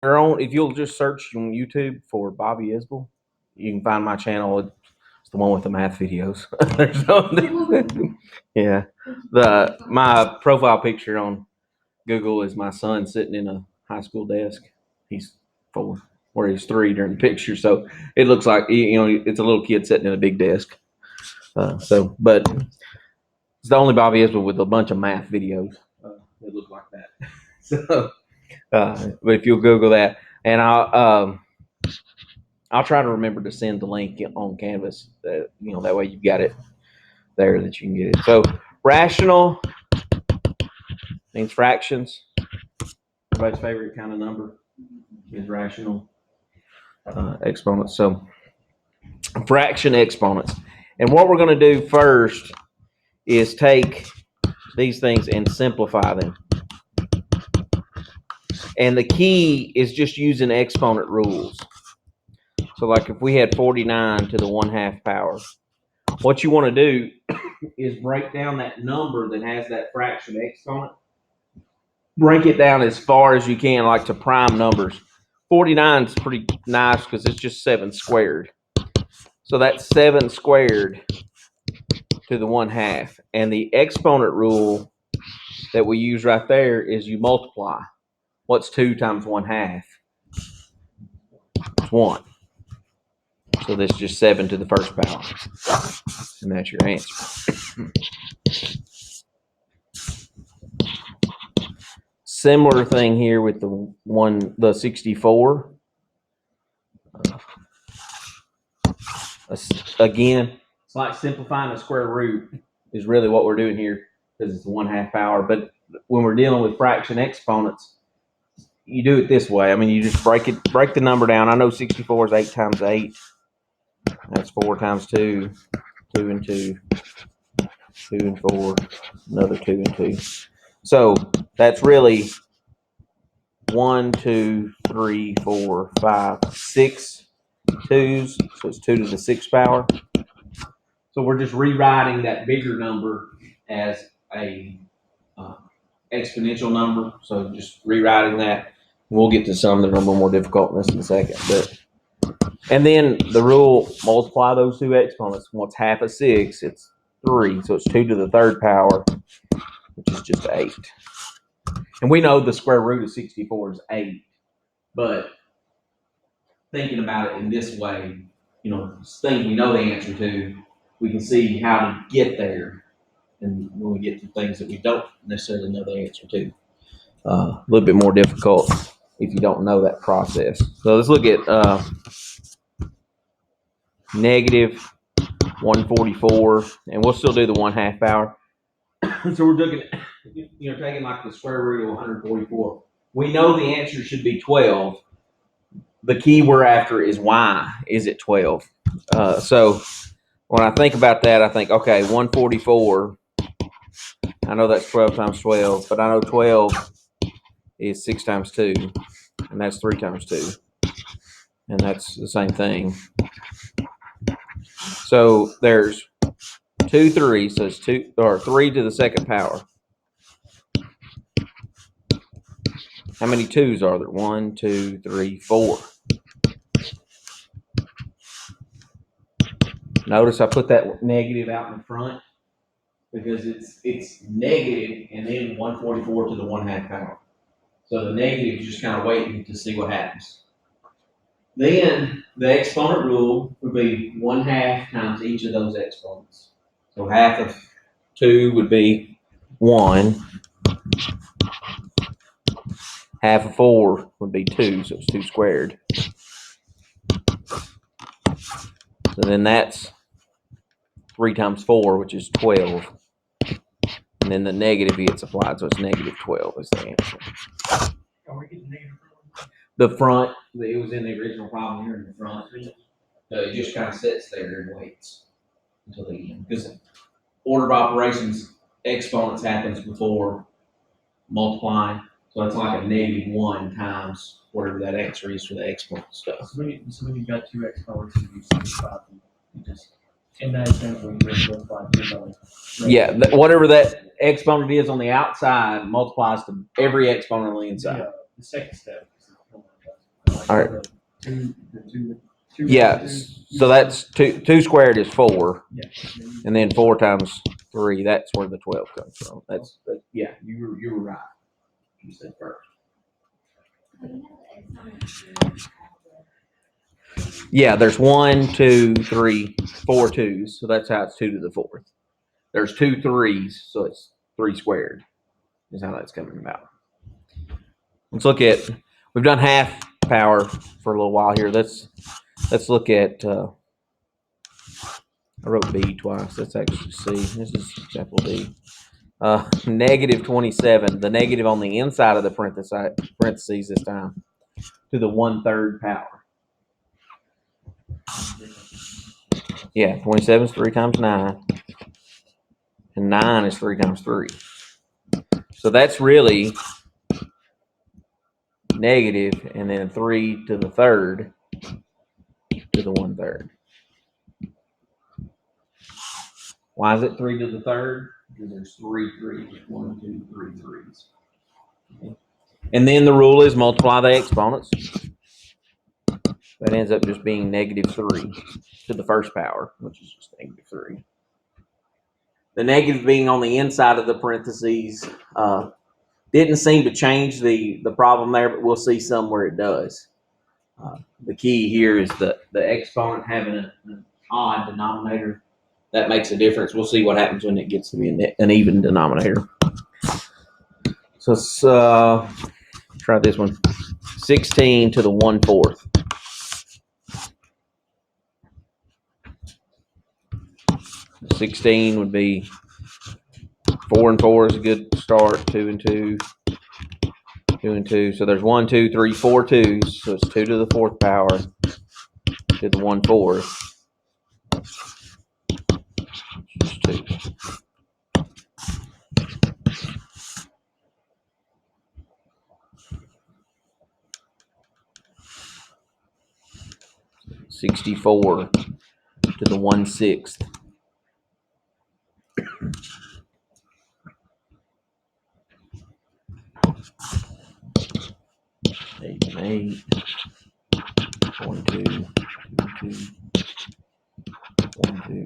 if you'll just search on YouTube for Bobby Isbell, you can find my channel. It's the one with the math videos. There's no, yeah. My profile picture on Google is my son sitting in a high school desk. He's 4, or he's 3 during the picture, so it looks like it's a little kid sitting in a big desk. But it's the only Bobby Isbell with a bunch of math videos that look like that. So, but if you'll Google that, and I'll try to remember to send the link on Canvas. That way you've got it there that you can get it. So rational means fractions. Everybody's favorite kind of number is rational exponents. So fraction exponents, and what we're going to do first is take these things and simplify them. And the key is just using exponent rules. So like if we had 49 to the 1/2 power, what you want to do is break down that number that has that fraction exponent. Break it down as far as you can, like to prime numbers. 49 is pretty nice because it's just 7 squared. So that's 7 squared to the 1/2. And the exponent rule that we use right there is you multiply. What's 2 times 1/2? It's 1. So this is just 7 to the first power. And that's your answer. Similar thing here with the 64. Again, it's like simplifying a square root is really what we're doing here because it's 1/2 power. But when we're dealing with fraction exponents, you do it this way. I mean, you just break the number down. I know 64 is 8 times 8. That's 4 times 2, 2 and 2, 2 and 4, another 2 and 2. So that's really 1, 2, 3, 4, 5, 6 2s. So it's 2 to the 6th power. So we're just rewriting that bigger number as a exponential number. So just rewriting that. We'll get to some that are a little more difficult in this in a second. And then the rule, multiply those two exponents. What's half of 6? It's 3. So it's 2 to the 3rd power, which is just 8. And we know the square root of 64 is 8. But thinking about it in this way, things we know the answer to, we can see how to get there. And when we get to things that we don't necessarily know the answer to, a little bit more difficult if you don't know that process. So let's look at negative 144, and we'll still do the 1/2 power. So we're looking at, taking like the square root of 144. We know the answer should be 12. The key we're after is why is it 12? So when I think about that, I think, okay, 144, I know that's 12 times 12, but I know 12 is 6 times 2, and that's 3 times 2. And that's the same thing. So there's 2 3s, so it's 2 or 3 to the 2nd power. How many 2s are there? 1, 2, 3, 4. Notice I put that negative out in front because it's negative and then 144 to the 1/2 power. So the negative is just kind of waiting to see what happens. Then the exponent rule would be 1/2 times each of those exponents. So half of 2 would be 1. Half of 4 would be 2, so it's 2 squared. So then that's 3 times 4, which is 12. And then the negative gets applied, so it's negative 12 is the answer. The front, it was in the original problem here in the front. So it just kind of sits there and waits until the end. Because order of operations, exponents happens before multiplying. So it's like a -1 times whatever that answer is for the exponent stuff. So when you've got 2 exponents, you simplify them. You just, in that example, you just multiply 2 by. Yeah, whatever that exponent is on the outside multiplies to every exponent on the inside. The second step. like All right. the two. Yeah, so that's two squared is 4, Yeah. and then 4 times 3. That's where the 12 comes from. Yeah. You were right. You said first. Yeah, there's 1, 2, 3, 4 twos, so that's how it's 2 to the 4th. There's 2 3s, so it's 3 squared. Is how that's coming about. Let's look at. We've done half power for a little while here. Let's look at. I wrote B twice. Let's actually C. This is example D. Negative 27. The negative on the inside of the parentheses this time to the 1/3 power. Yeah, 27 is 3 times 9, and 9 is 3 times 3. So that's really negative, and then 3 to the 3rd to the 1/3. Why is it 3 to the 3rd? Because there's 3 3s. 1, 2, 3 3s. Okay. And then the rule is multiply the exponents. That ends up just being negative 3 to the first power, which is just negative 3. The negative being on the inside of the parentheses didn't seem to change the problem there, but we'll see some where it does. The key here is the exponent having an odd denominator. That makes a difference. We'll see what happens when it gets to be an even denominator. So let's try this one. 16 to the 1/4. 16 would be 4 and 4 is a good start. 2 and 2. 2 and 2. So there's 1, 2, 3, 4 twos. So it's 2 to the 4th power to the 1/4. Just 2. 64 to the 1/6. 8 and 8. 1, 2, 2, 2. 1, 2.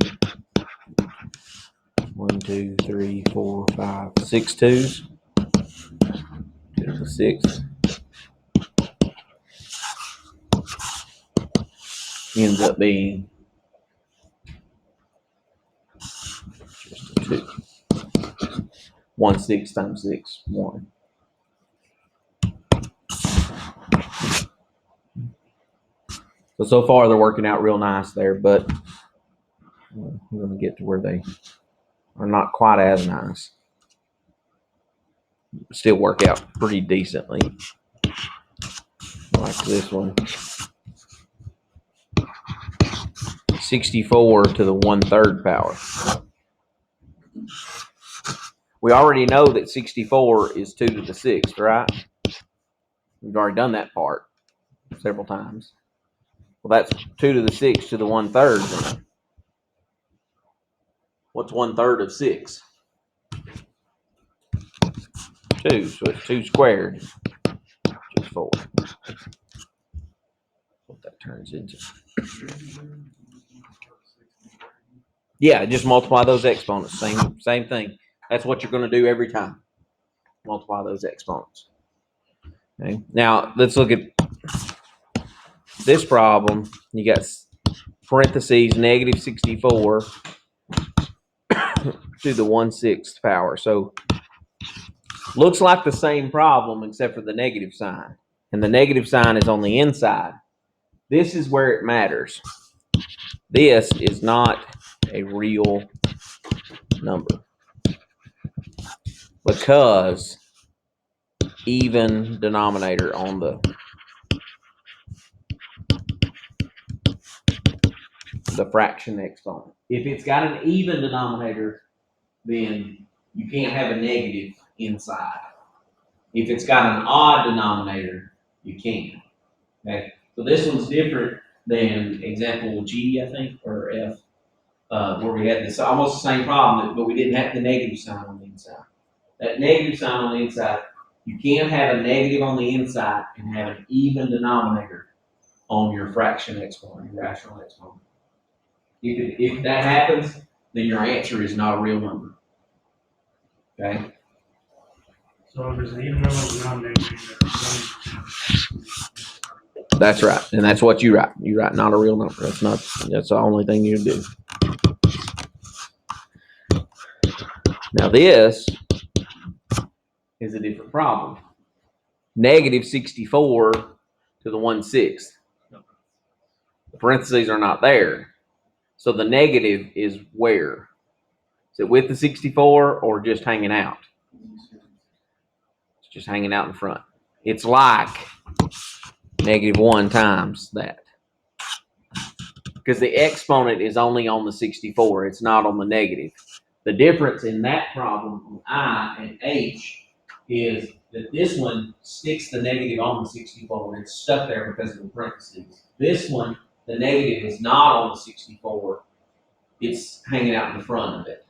1, 2, 3, 4, 5, 6 twos. 2 to the 6th. Ends up being just a 2. 1/6 times 6, 1. So far they're working out real nice there, but we're going to get to where they are not quite as nice. Still work out pretty decently. Like this one. 64 to the 1/3 power. We already know that 64 is 2 to the 6th, right? We've already done that part several times. Well, that's 2 to the 6th to the 1/3 then. What's 1/3 of 6? 2, so it's 2 squared, which is 4. What that turns into. Yeah, just multiply those exponents. Same thing. That's what you're going to do every time. Multiply those exponents. Okay. Now let's look at this problem. You got parentheses negative 64 to the 1/6 power. So looks like the same problem except for the negative sign. And the negative sign is on the inside. This is where it matters. This is not a real number because even denominator on the fraction exponent. If it's got an even denominator, then you can't have a negative inside. If it's got an odd denominator, you can. Okay, so this one's different than example G, I think, or F, where we had this almost the same problem, but we didn't have the negative sign on the inside. That negative sign on the inside You can't have a negative on the inside and have an even denominator on your fraction exponent, your rational exponent. If that happens, then your answer is not a real number. Okay? So if there's an even number denominator, That's right. And that's what you write. You write not a real number. That's the only thing you do. Now this is a different problem. Negative 64 to the 1/6. The parentheses are not there. So the negative is where? Is it with the 64 or just hanging out? It's just hanging out in front. It's like -1 times that. Because the exponent is only on the 64. It's not on the negative. The difference in that problem, I and H, is that this one sticks the negative on the 64. It's stuck there because of the parentheses. This one, the negative is not on the 64. It's hanging out in the front of it.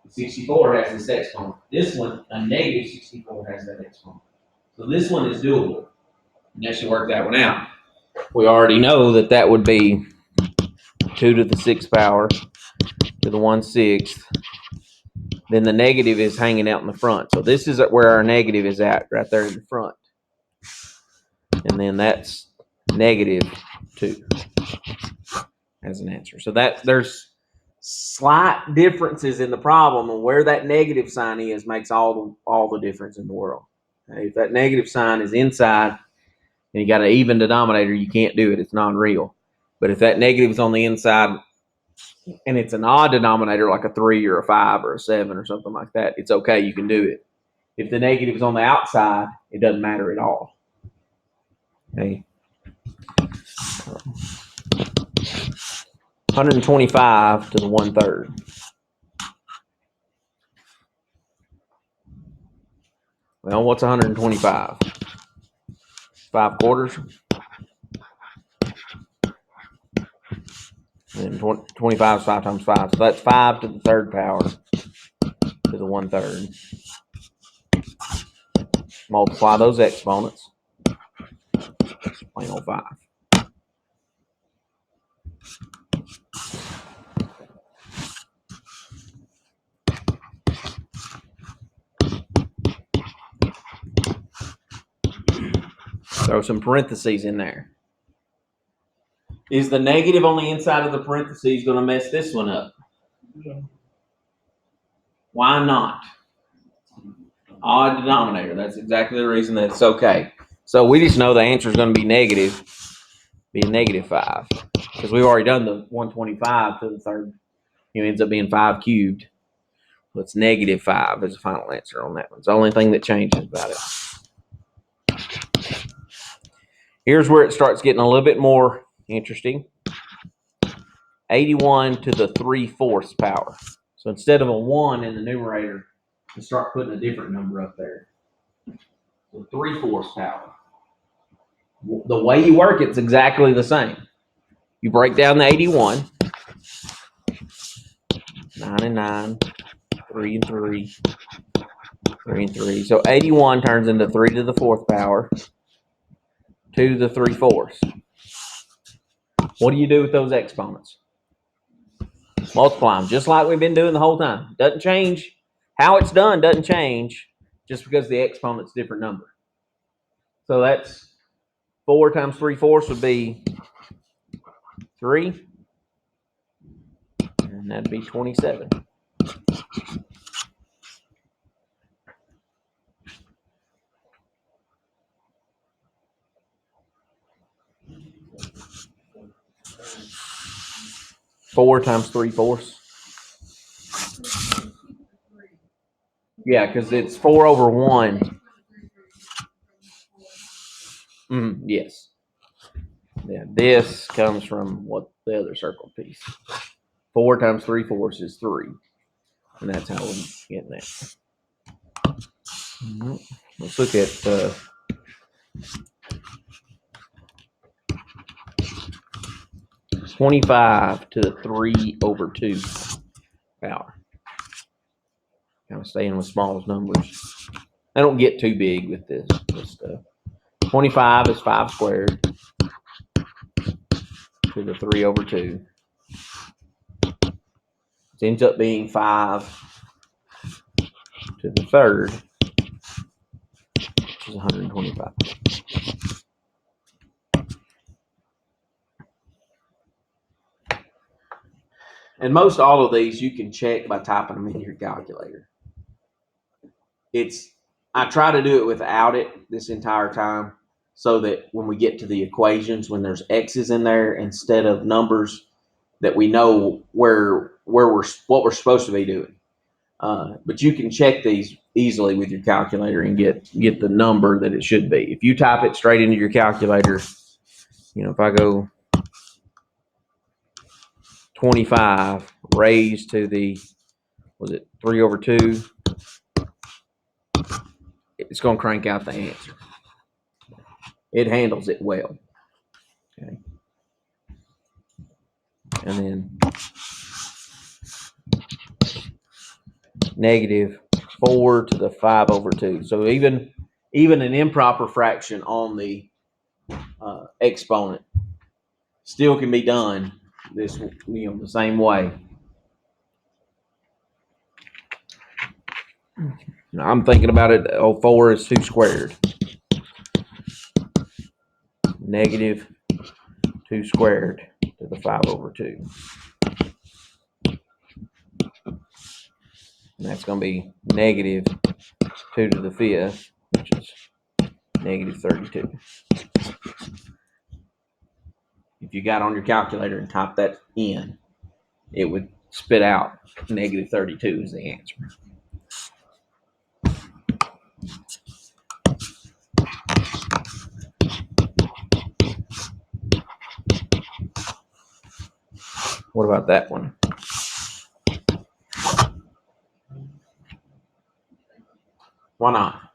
The 64 has this exponent. This one, a negative 64, has that exponent. So this one is doable. And that should work that one out. We already know that that would be 2 to the 6th power to the 1/6. Then the negative is hanging out in the front. So this is where our negative is at, right there in the front. And then that's -2 as an answer. So there's slight differences in the problem, and where that negative sign is makes all the difference in the world. Okay? If that negative sign is inside and you got an even denominator, you can't do it. It's non-real. But if that negative is on the inside and it's an odd denominator, like a 3 or a 5 or a 7 or something like that, it's okay. You can do it. If the negative is on the outside, it doesn't matter at all. Okay. 125 to the 1/3. Well, what's 125? 5 quarters. And 25 is 5 times 5. So that's 5 to the 3rd power to the 1/3. Multiply those exponents. Plain old 5. Throw some parentheses in there. Is the negative on the inside of the parentheses going to mess this one up? Why not? Odd denominator. That's exactly the reason that it's okay. So we just know the answer is going to be negative, be a -5. Because we've already done the 125 to the 3rd. It ends up being 5 cubed. So it's -5 as the final answer on that one. It's the only thing that changes about it. Here's where it starts getting a little bit more interesting. 81 to the 3/4 power. So instead of a 1 in the numerator, you start putting a different number up there. So 3/4 power. The way you work it's exactly the same. You break down the 81. 9 and 9. 3 and 3. 3 and 3. So 81 turns into 3 to the 4th power. 2 to the 3/4. What do you do with those exponents? Multiply them, just like we've been doing the whole time. Doesn't change. How it's done doesn't change just because the exponent's a different number. So that's 4 times 3/4 would be 3. And that'd be 27. Four times 3/4. Yeah, because it's 4 over 1. Yes. Yeah, this comes from what the other circle piece. 4 times 3/4 is 3. And that's how we get that. Let's look at 25 to the 3/2 power. Kind of staying with small numbers. I don't get too big with this stuff. 25 is 5 squared to the 3/2. It ends up being 5 to the 3rd, which is 125. And most all of these you can check by typing them in your calculator. I try to do it without it this entire time, so that when we get to the equations, when there's x's in there instead of numbers, that we know what we're supposed to be doing. But you can check these easily with your calculator and get the number that it should be. If you type it straight into your calculator, if I go 25 raised to the, was it 3/2? It's going to crank out the answer. It handles it well. Okay. And then -4 to the 5/2. So even an improper fraction on the exponent still can be done the same way. Now, I'm thinking about it. 4 is 2 squared. -2 squared to the 5/2. And that's going to be -2 to the 5th, which is -32. If you got on your calculator and typed that in, it would spit out -32 as the answer. What about that one? Why not?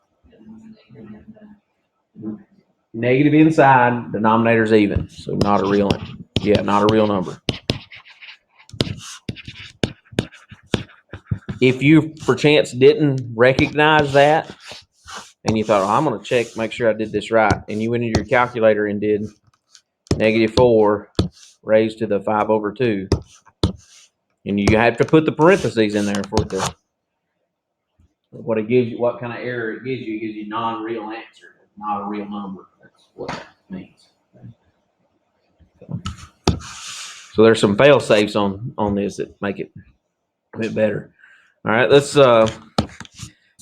Negative inside, denominator's even, so not a real number. If you perchance didn't recognize that, and you thought, I'm going to make sure I did this right, and you went into your calculator and did -4 raised to the 5/2, and you have to put the parentheses in there for the what it gives you, what kind of error it gives you. It gives you non-real answer, not a real number. That's what that means. So there's some fail safes on this that make it a bit better. All right, let's kind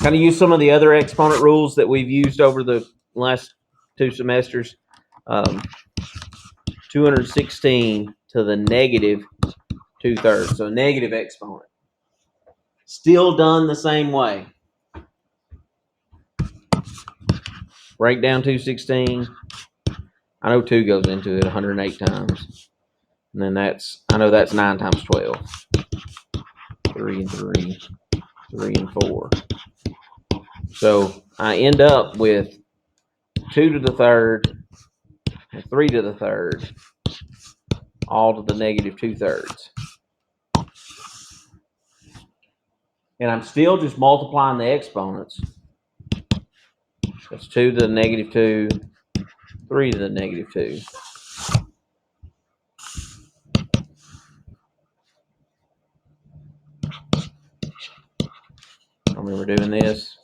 of use some of the other exponent rules that we've used over the last 2 semesters. 216 to the -2/3, so negative exponent. Still done the same way. Break down 216. I know 2 goes into it 108 times. And then I know that's 9 times 12. 3 and 3. 3 and 4. So I end up with 2 to the 3rd and 3 to the 3rd, all to the -2/3. And I'm still just multiplying the exponents. That's 2 to the -2, 3 to the -2. I remember doing this.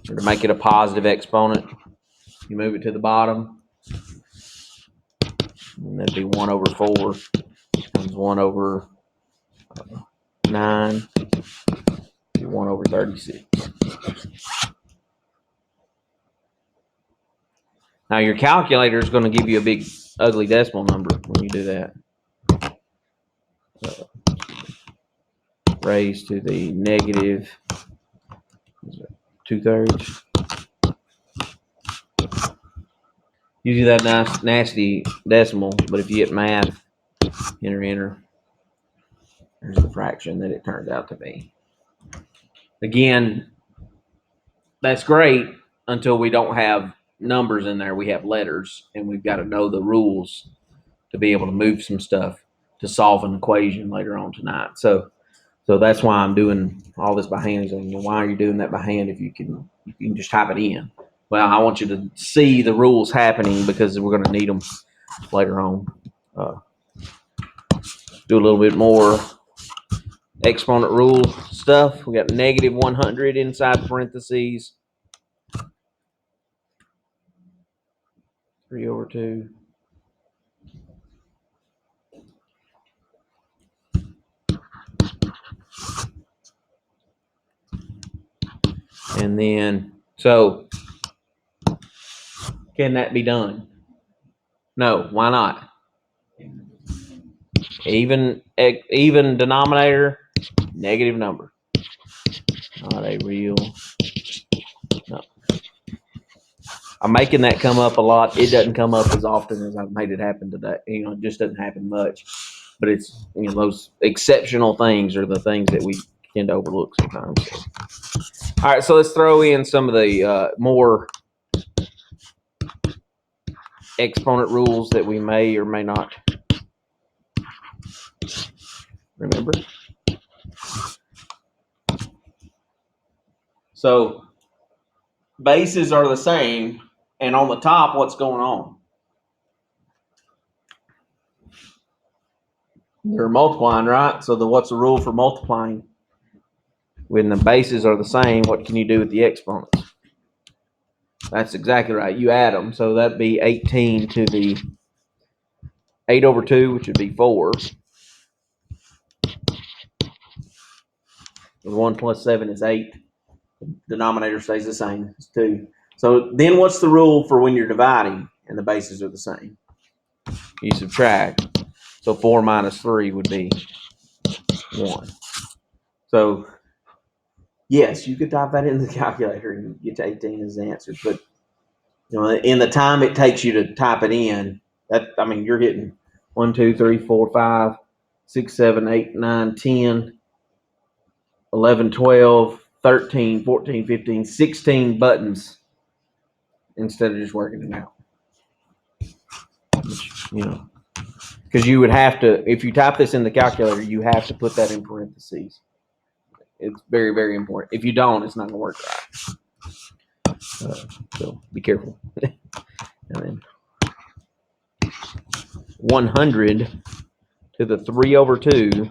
Or to make it a positive exponent, you move it to the bottom. And that'd be 1/4 times 1/9. 1/36. Now your calculator is going to give you a big ugly decimal number when you do that. Raised to the -2/3. Usually that nice nasty decimal, but if you get math, enter. There's the fraction that it turns out to be. Again, that's great until we don't have numbers in there. We have letters, and we've got to know the rules to be able to move some stuff to solve an equation later on tonight. So So that's why I'm doing all this by hand. So, why are you doing that by hand if you can just type it in? Well, I want you to see the rules happening because we're going to need them later on. Do a little bit more exponent rule stuff. We got negative 100 inside parentheses. 3/2. And then, so can that be done? No, why not? Even denominator, negative number. Not a real. No. I'm making that come up a lot. It doesn't come up as often as I've made it happen today. It just doesn't happen much. But it's, those exceptional things are the things that we tend to overlook sometimes. All right, so let's throw in some of the more exponent rules that we may or may not remember. So bases are the same, and on the top, what's going on? They're multiplying, right? So what's the rule for multiplying? When the bases are the same, what can you do with the exponents? That's exactly right. You add them. So that'd be 18 to the 8/2, which would be 4. The 1 plus 7 is 8. The denominator stays the same. It's 2. So then what's the rule for when you're dividing and the bases are the same? You subtract. So 4 minus 3 would be 1. So yes, you could type that in the calculator and get to 18 as the answer. But in the time it takes you to type it in, you're getting 1, 2, 3, 4, 5, 6, 7, 8, 9, 10, 11, 12, 13, 14, 15, 16 buttons instead of just working it out. Because you would have to, if you type this in the calculator, you have to put that in parentheses. It's very, very important. If you don't, it's not going to work right. So be careful. And then 100 to the 3/2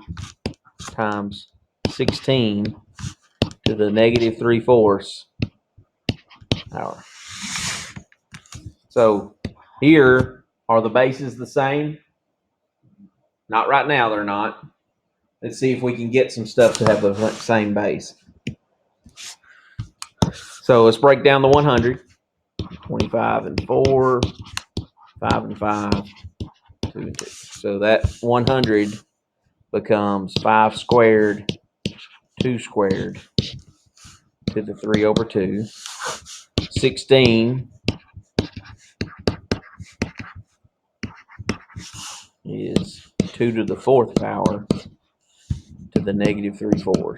times 16 to the negative 3/4 power. So here, are the bases the same? Not right now, they're not. Let's see if we can get some stuff to have the same base. So let's break down the 100. 25 and 4, 5 and 5, 2 and 2. So that 100 becomes 5 squared, 2 squared to the 3/2. 16 is 2 to the 4th power to the negative 3/4.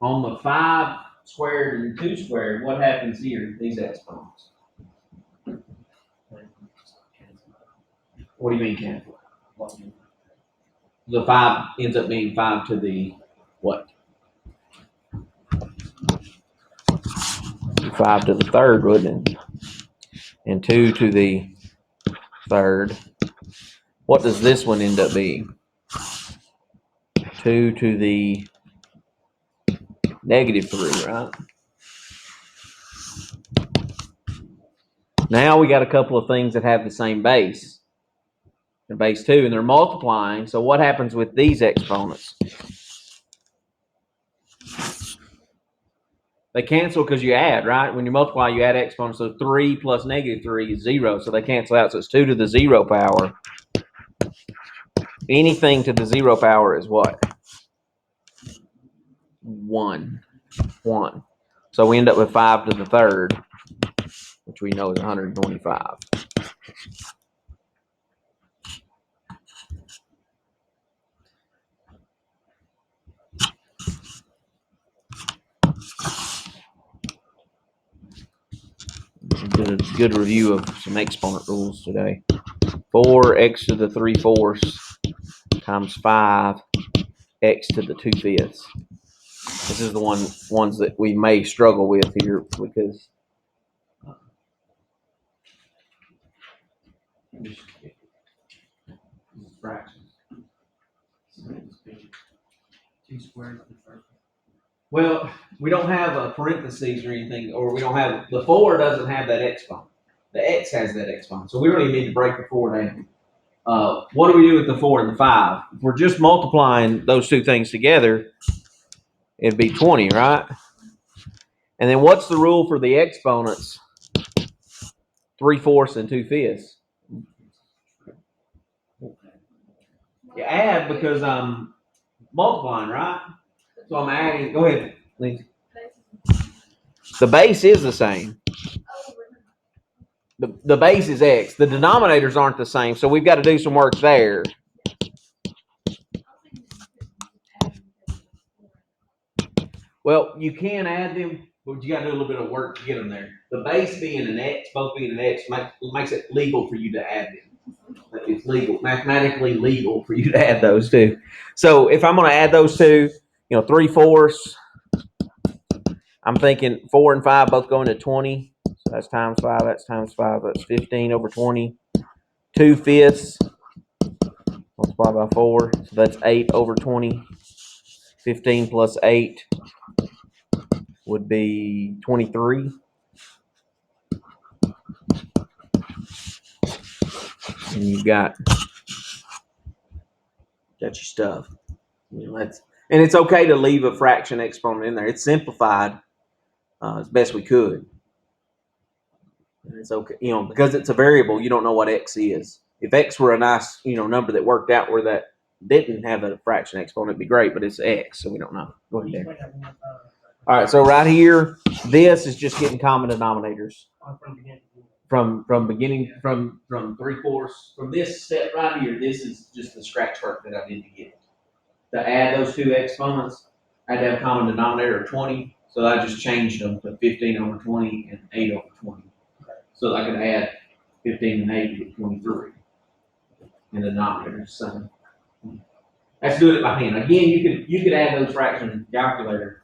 On the 5 squared and 2 squared, what happens here, these exponents? What do you mean cancel? The 5 ends up being 5 to the what? 5 to the 3rd, wouldn't it? And 2 to the 3rd. What does this one end up being? 2 to the negative 3, right? Now we got a couple of things that have the same base. They're base 2, and they're multiplying. So what happens with these exponents? They cancel because you add, right? When you multiply, you add exponents. So 3 plus negative 3 is 0. So they cancel out. So it's 2 to the 0 power. Anything to the 0 power is what? 1. 1. So we end up with 5 to the 3rd, which we know is 125. Did a good review of some exponent rules today. 4x to the 3/4 times 5 x to the 2/5. This is the ones that we may struggle with here because fractions. 2 squared for the first one. Well, we don't have a parentheses or anything, or we don't have, the 4 doesn't have that exponent. The x has that exponent, so we don't even need to break the 4 down. What do we do with the 4 and the 5? If we're just multiplying those two things together, it'd be 20, right? And then what's the rule for the exponents? 3/4 and 2/5. You add because I'm multiplying, right? So I'm adding. Go ahead, Lisa. The base is the same. The base is x. The denominators aren't the same, so we've got to do some work there. Well, you can add them, but you got to do a little bit of work to get them there. The base being an x, both being an x, makes it legal for you to add them. It's legal, mathematically legal for you to add those two. So if I'm going to add those two, 3/4. I'm thinking 4 and 5 both going to 20. So that's times 5. That's times 5. That's 15 over 20. 2/5 multiplied by 4. So that's 8 over 20. 15 plus 8 would be 23. And you've got your stuff. And it's okay to leave a fraction exponent in there. It's simplified as best we could. And it's okay, because it's a variable, you don't know what x is. If x were a nice, number that worked out where that didn't have a fraction exponent, it'd be great, but it's x, so we don't know. Go ahead there. All right, so right here, this is just getting common denominators. From 3/4, from this step right here, this is just the scratch work that I did to get. To add those two exponents, I had to have a common denominator of 20, so I just changed them to 15 over 20 and 8 over 20. So I could add 15 and 8 to 23. And the denominator is the same. Let's do it by hand. Again, you could add those fractions in the calculator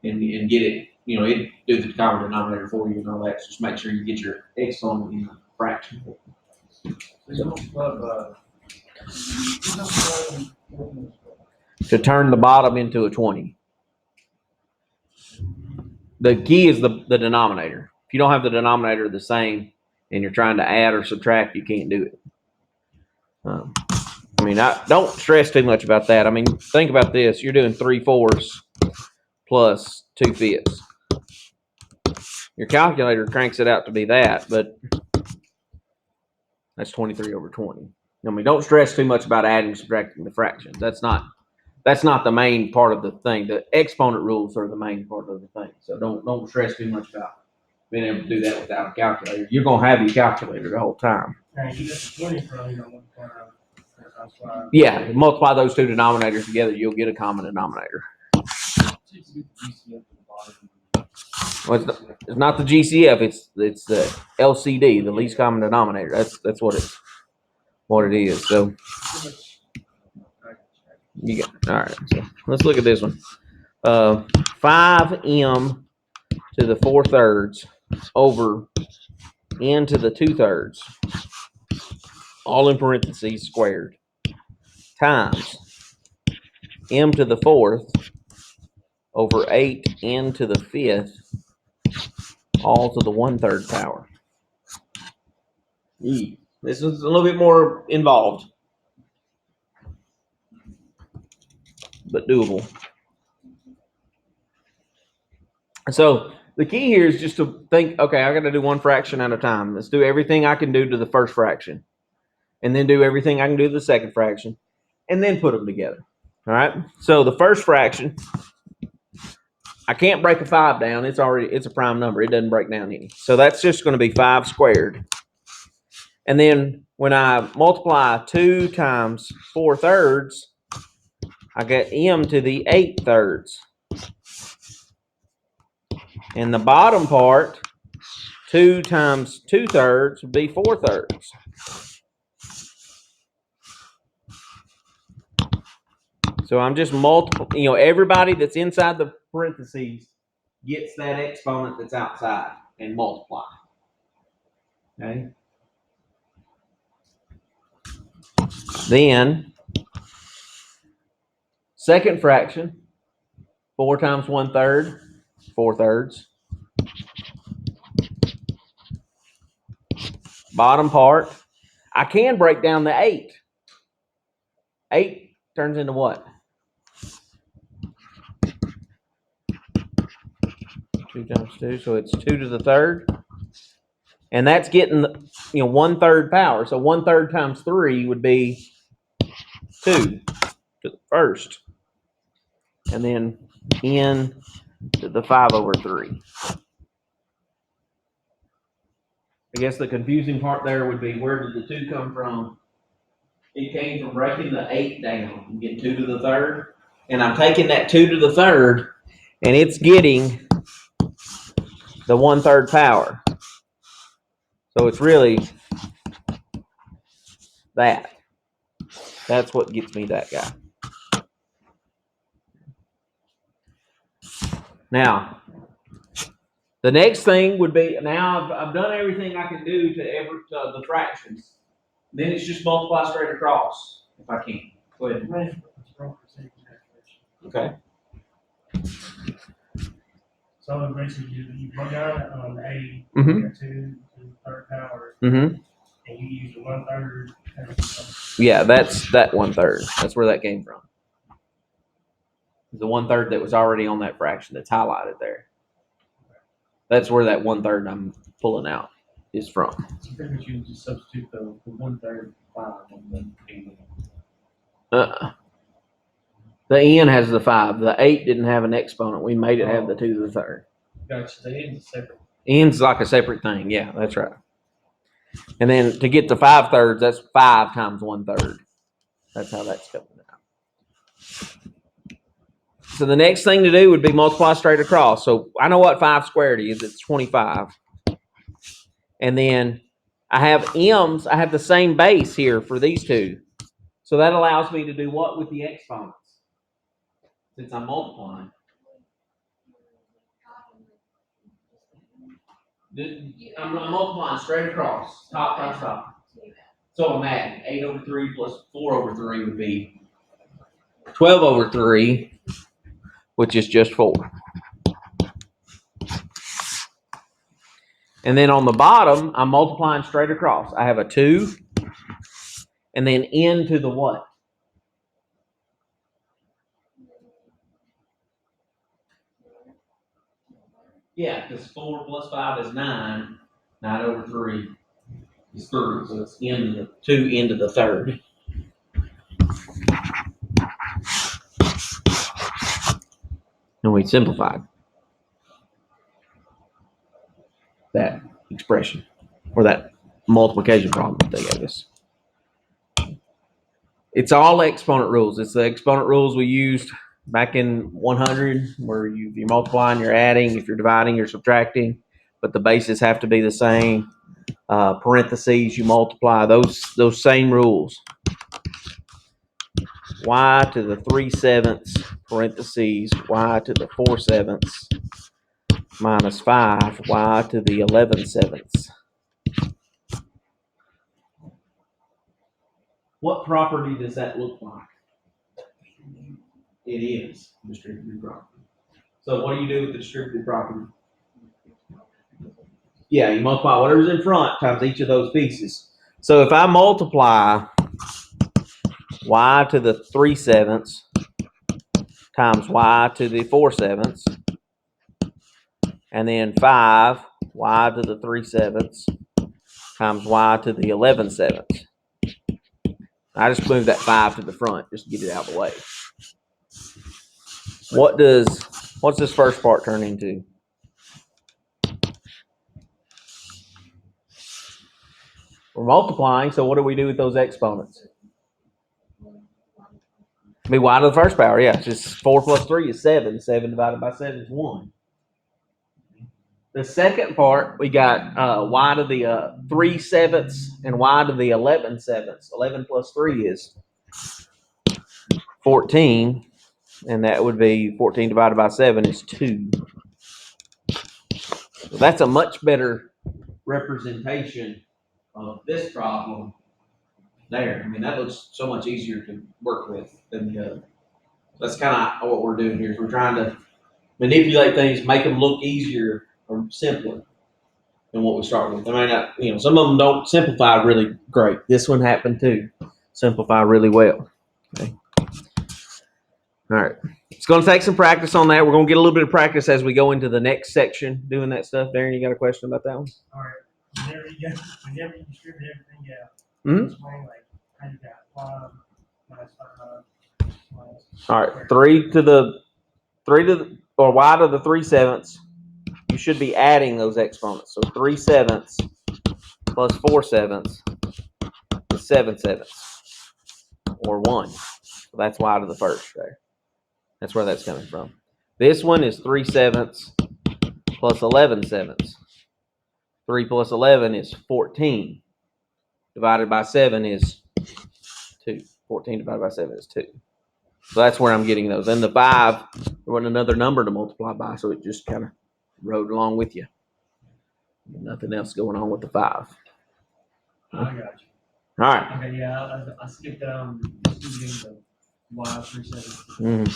and get it, it do the common denominator for you and all that. So just make sure you get your exponent in the fraction. To turn the bottom into a 20. The key is the denominator. If you don't have the denominator the same and you're trying to add or subtract, you can't do it. I don't stress too much about that. Think about this. You're doing 3/4 plus 2/5. Your calculator cranks it out to be that, but that's 23 over 20. Don't stress too much about adding and subtracting the fractions. That's not the main part of the thing. The exponent rules are the main part of the thing. So don't stress too much about being able to do that without a calculator. You're gonna have your calculator the whole time. Yeah, multiply those two denominators together, you'll get a common denominator. Well, it's not the GCF. It's the LCD, the least common denominator. That's what it is. So you got all right. So let's look at this one. 5m to the 4/3 over n to the 2/3, all in parentheses squared, times m to the 4th over 8n to the 5th, all to the 1/3 power. This is a little bit more involved, but doable. So the key here is just to think, okay, I got to do one fraction at a time. Let's do everything I can do to the first fraction, and then do everything I can do to the second fraction, and then put them together. All right. So the first fraction, I can't break a 5 down. It's a prime number. It doesn't break down any. So that's just going to be 5 squared. And then when I multiply 2 times 4/3, I get m to the 8/3. And the bottom part, 2 times 2/3 would be 4/3. So I'm just multiple, everybody that's inside the parentheses gets that exponent that's outside and multiply. Okay. Then, second fraction, 4 times 1/3, 4/3. Bottom part, I can break down the 8. 8 turns into what? 2 times 2, so it's 2 to the third. And that's getting, 1/3 power. So 1/3 times 3 would be 2 to the first. And then n to the 5/3. I guess the confusing part there would be, where did the 2 come from? It came from breaking the 8 down and getting 2 to the third. And I'm taking that 2 to the third, and it's getting the 1/3 power. So it's really that. That's what gets me that guy. Now, the next thing would be, now I've done everything I can do to the fractions. Then it's just multiply straight across, if I can. Go ahead. Okay. So basically, you plug out on A, Mm-hmm. you got 2 to the third power, Mm-hmm. and you use the 1/3. Yeah, that's that 1/3. That's where that came from. The 1/3 that was already on that fraction that's highlighted there. That's where that 1/3 I'm pulling out is from. So pretty much you just substitute the 1/3 5 on the A. The n has the 5. The 8 didn't have an exponent. We made it have the 2 to the third. Gotcha. The N's separate. N's like a separate thing. Yeah, that's right. And then to get to 5/3, that's 5 times 1/3. That's how that's coming out. So the next thing to do would be multiply straight across. So I know what 5 squared is. It's 25. And then I have m's. I have the same base here for these two. So that allows me to do what with the exponents? Since I'm multiplying. I'm multiplying straight across, top times top. So I'm adding 8/3 plus 4/3 would be 12/3, which is just 4. And then on the bottom, I'm multiplying straight across. I have a 2, and then n to the what? Yeah, because 4 plus 5 is 9. 9/3 is 3. So it's 2 into the third. And we simplified that expression, or that multiplication problem that they gave us. It's all exponent rules. It's the exponent rules we used back in 100, where you're multiplying, you're adding, if you're dividing, you're subtracting, but the bases have to be the same. Parentheses, you multiply, those same rules. Y to the 3/7 parentheses, y to the 4/7 minus 5, y to the 11/7. What property does that look like? It is distributive property. So what do you do with the distributive property? Yeah, you multiply whatever's in front times each of those pieces. So if I multiply y to the 3/7 times y to the 4/7, and then 5 y to the 3/7 times y to the 11/7. I just moved that 5 to the front just to get it out of the way. What's this first part turn into? We're multiplying, so what do we do with those exponents? Be y to the first power, yeah. It's just 4 plus 3 is 7. 7 divided by 7 is 1. The second part, we got y to the 3/7 and y to the 11/7. 11 plus 3 is 14. and that would be 14 divided by 7 is 2. So that's a much better representation of this problem there. I mean, that looks so much easier to work with than the other. That's kind of what we're doing here. Is we're trying to manipulate things, make them look easier or simpler than what we start with. I mean, some of them don't simplify really great. This one happened to simplify really well. Okay. All right. It's going to take some practice on that. We're going to get a little bit of practice as we go into the next section doing that stuff. Darren, you got a question about that one? All right. Whenever you distribute everything out, Mm-hmm. like how you got 5 minus 5 All right. 3 to the or y to the 3/7. You should be adding those exponents. So 3/7 plus 4/7 is 7/7 or 1. So that's y to the first there. That's where that's coming from. This one is 3/7 plus 11/7. 3 plus 11 is 14. Divided by 7 is 2. 14 divided by 7 is 2. So that's where I'm getting those. And the 5, there wasn't another number to multiply by, so it just kind of rode along with you. Nothing else going on with the 5. I got you. All right. Okay, yeah, I skipped distributing the y 3/7.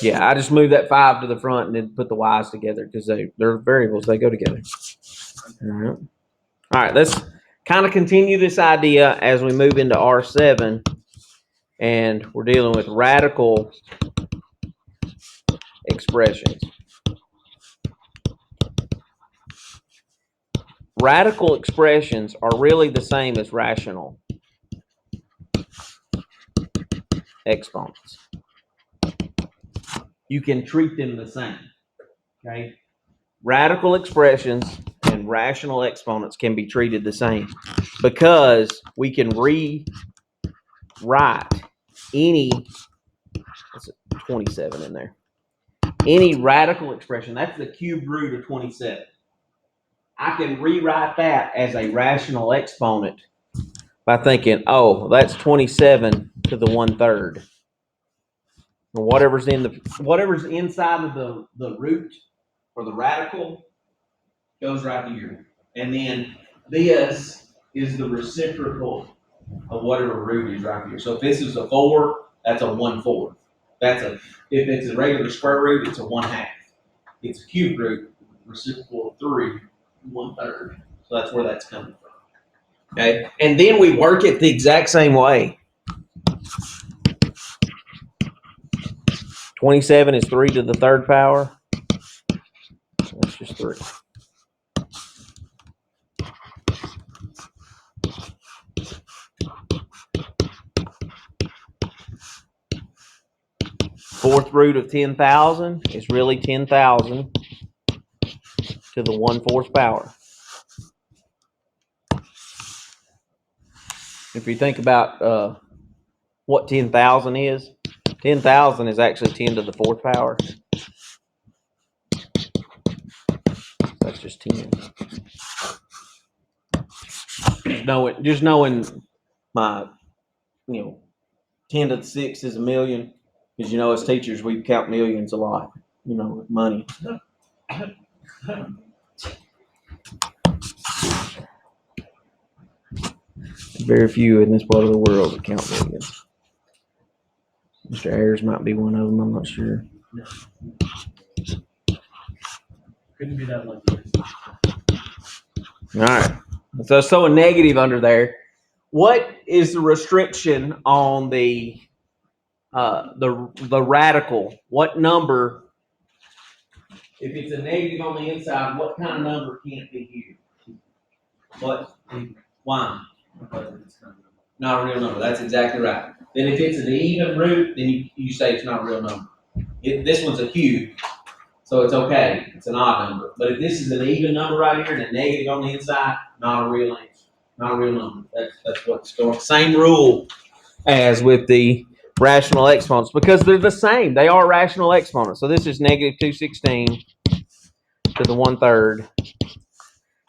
Yeah, I just moved that 5 to the front and then put the y's together because they're variables. They go together. All right. All right, let's kind of continue this idea as we move into R7, and we're dealing with radical expressions. Radical expressions are really the same as rational exponents. You can treat them the same. Okay? Radical expressions and rational exponents can be treated the same because we can rewrite any, what's it, 27 in there. Any radical expression, that's the cubed root of 27. I can rewrite that as a rational exponent by thinking, oh, that's 27 to the 1/3. And whatever's inside of the root or the radical goes right here. And then this is the reciprocal of whatever root is right here. So if this is a 4, that's a 1/4. If it's a regular square root, it's a 1/2. It's a cube root, reciprocal of 3, 1/3. So that's where that's coming from. Okay, and then we work it the exact same way. 27 is 3 to the 3rd power. So that's just 3. Fourth root of 10,000 is really 10,000 to the 1/4 power. If you think about what 10,000 is, 10,000 is actually 10 to the 4th power. That's just 10. Just knowing my, 10 to the 6 is a million, because as teachers we count millions a lot, with money. Very few in this part of the world that count millions. Mr. Ayers might be one of them. I'm not sure. No. Couldn't be that lucky. All right. So a negative under there. What is the restriction on the radical? What number? If it's a negative on the inside, what kind of number can't be here? What? Why? Not a real number. That's exactly right. Then if it's an even root, then you say it's not a real number. This one's a cube, so it's okay. It's an odd number. But if this is an even number right here and a negative on the inside, not a real answer. Not a real number. That's what's going. Same rule as with the rational exponents because they're the same. They are rational exponents. So this is negative 216 to the 1/3.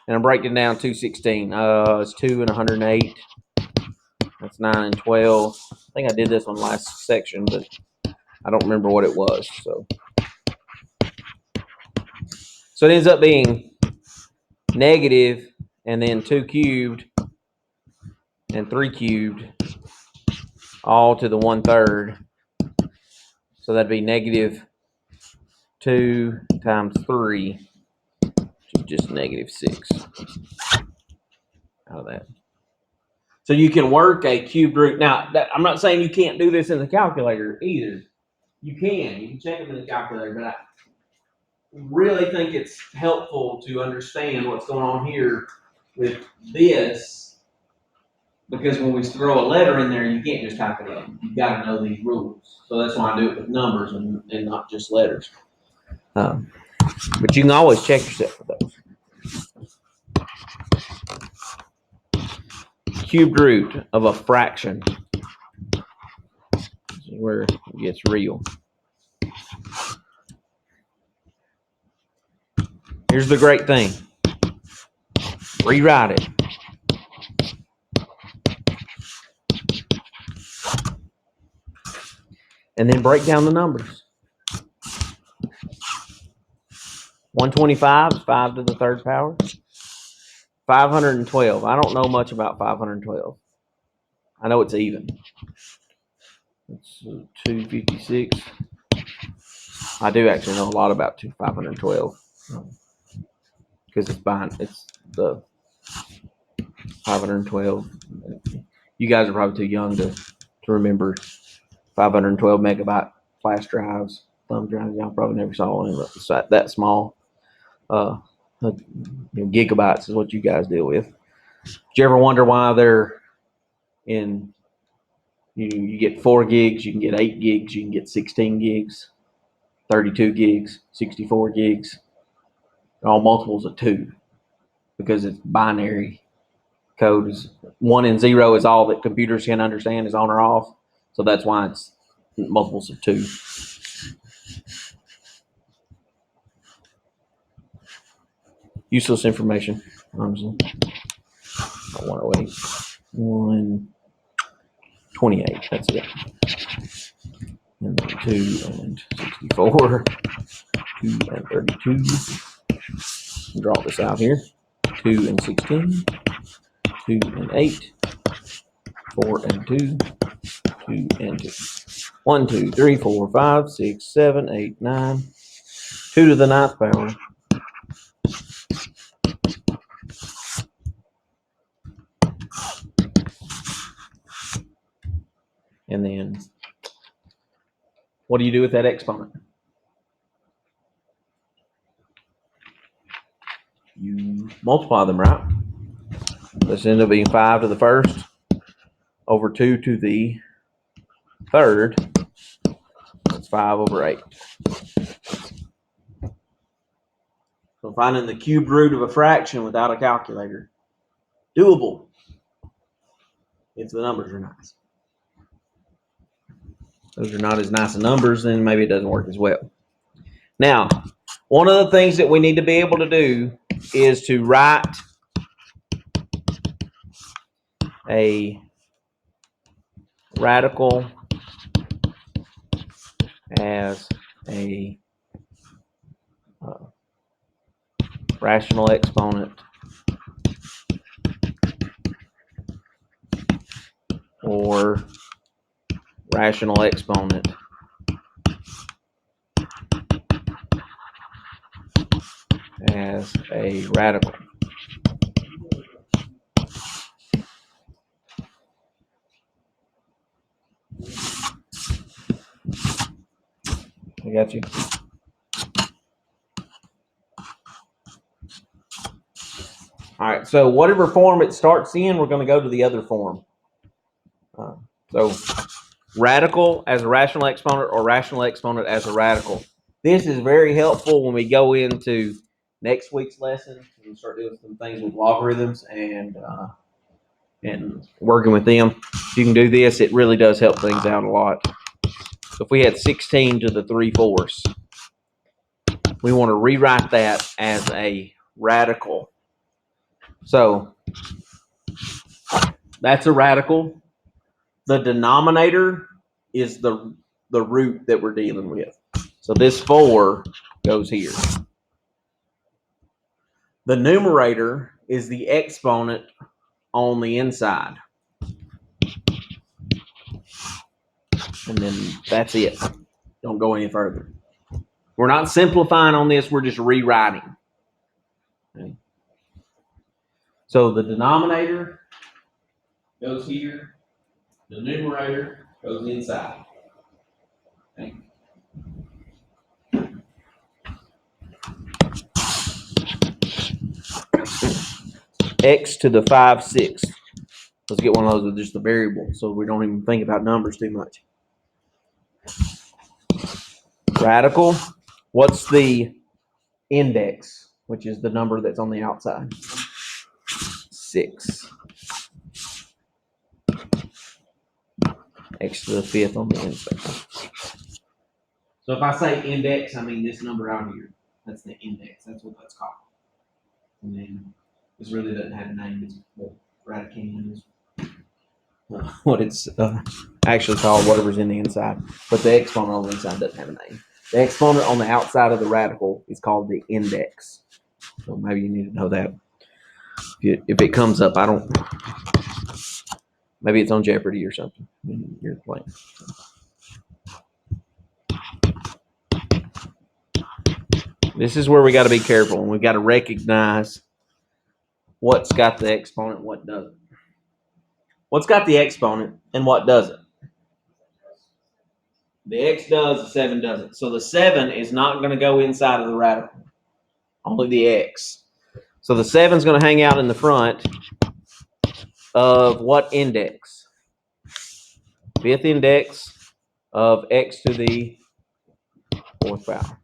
And I'm breaking down 216. It's 2 and 108. That's 9 and 12. I think I did this one last section, but I don't remember what it was. So it ends up being negative and then 2 cubed and 3 cubed all to the 1/3. So that'd be negative 2 times 3, which is just negative 6 out of that. So you can work a cubed root. Now, I'm not saying you can't do this in the calculator either. You can check them in the calculator, but I really think it's helpful to understand what's going on here with this, because when we throw a letter in there, you can't just type it in. You've got to know these rules. So that's why I do it with numbers and not just letters. But you can always check yourself for those. Cubed root of a fraction. This is where it gets real. Here's the great thing. Rewrite it. And then break down the numbers. 125 is 5 to the 3rd power. 512. I don't know much about 512. I know it's even. It's 256. I do actually know a lot about 512 because it's the 512. You guys are probably too young to remember 512 megabyte flash drives, thumb drives. Y'all probably never saw one that small. Gigabytes is what you guys deal with. Did you ever wonder why they're in? You get 4 gigs, you can get 8 gigs, you can get 16 gigs, 32 gigs, 64 gigs, all multiples of 2, because it's binary code. Is 1 and 0 is all that computers can understand, is on or off. So that's why it's multiples of 2. Useless information, honestly. 108, 128, that's it. And 2 and 64, 2 and 32. Draw this out here. 2 and 16, 2 and 8, 4 and 2, 2 and 2. 1, 2, 3, 4, 5, 6, 7, 8, 9. 2 to the 9th power. And then, what do you do with that exponent? You multiply them, right? This ends up being 5 to the 1st over 2 to the 3rd. That's 5 over 8. So finding the cubed root of a fraction without a calculator. Doable if the numbers are nice. Those are not as nice as numbers, then maybe it doesn't work as well. Now, one of the things that we need to be able to do is to write a radical as a rational exponent or rational exponent as a radical. I got you. All right, so whatever form it starts in, we're going to go to the other form. So radical as a rational exponent or rational exponent as a radical. This is very helpful when we go into next week's lesson. We start doing some things with logarithms and working with them. If you can do this, it really does help things out a lot. So if we had 16 to the 3/4, we want to rewrite that as a radical. So that's a radical. The denominator is the the root that we're dealing with. So this 4 goes here. The numerator is the exponent on the inside. And then that's it. Don't go any further. We're not simplifying on this, we're just rewriting. Okay. So the denominator goes here, the numerator goes inside. Okay. X to the 5/6. Let's get one of those with just the variable so we don't even think about numbers too much. Radical. What's the index, which is the number that's on the outside? 6. X to the 5th on the inside. So if I say index, I mean this number out here. That's the index. That's what that's called. And then this really doesn't have a name. It's what radican is. What it's actually called, whatever's in the inside. But the exponent on the inside doesn't have a name. The exponent on the outside of the radical is called the index. So maybe you need to know that. If it comes up, I don't. Maybe it's on Jeopardy or something. You're playing. This is where we got to be careful, and we've got to recognize what's got the exponent, what doesn't. What's got the exponent and what doesn't? The x does, the 7 doesn't. So the 7 is not going to go inside of the radical, only the x. So the 7 is going to hang out in the front of what index? 5th index of x to the 4th power.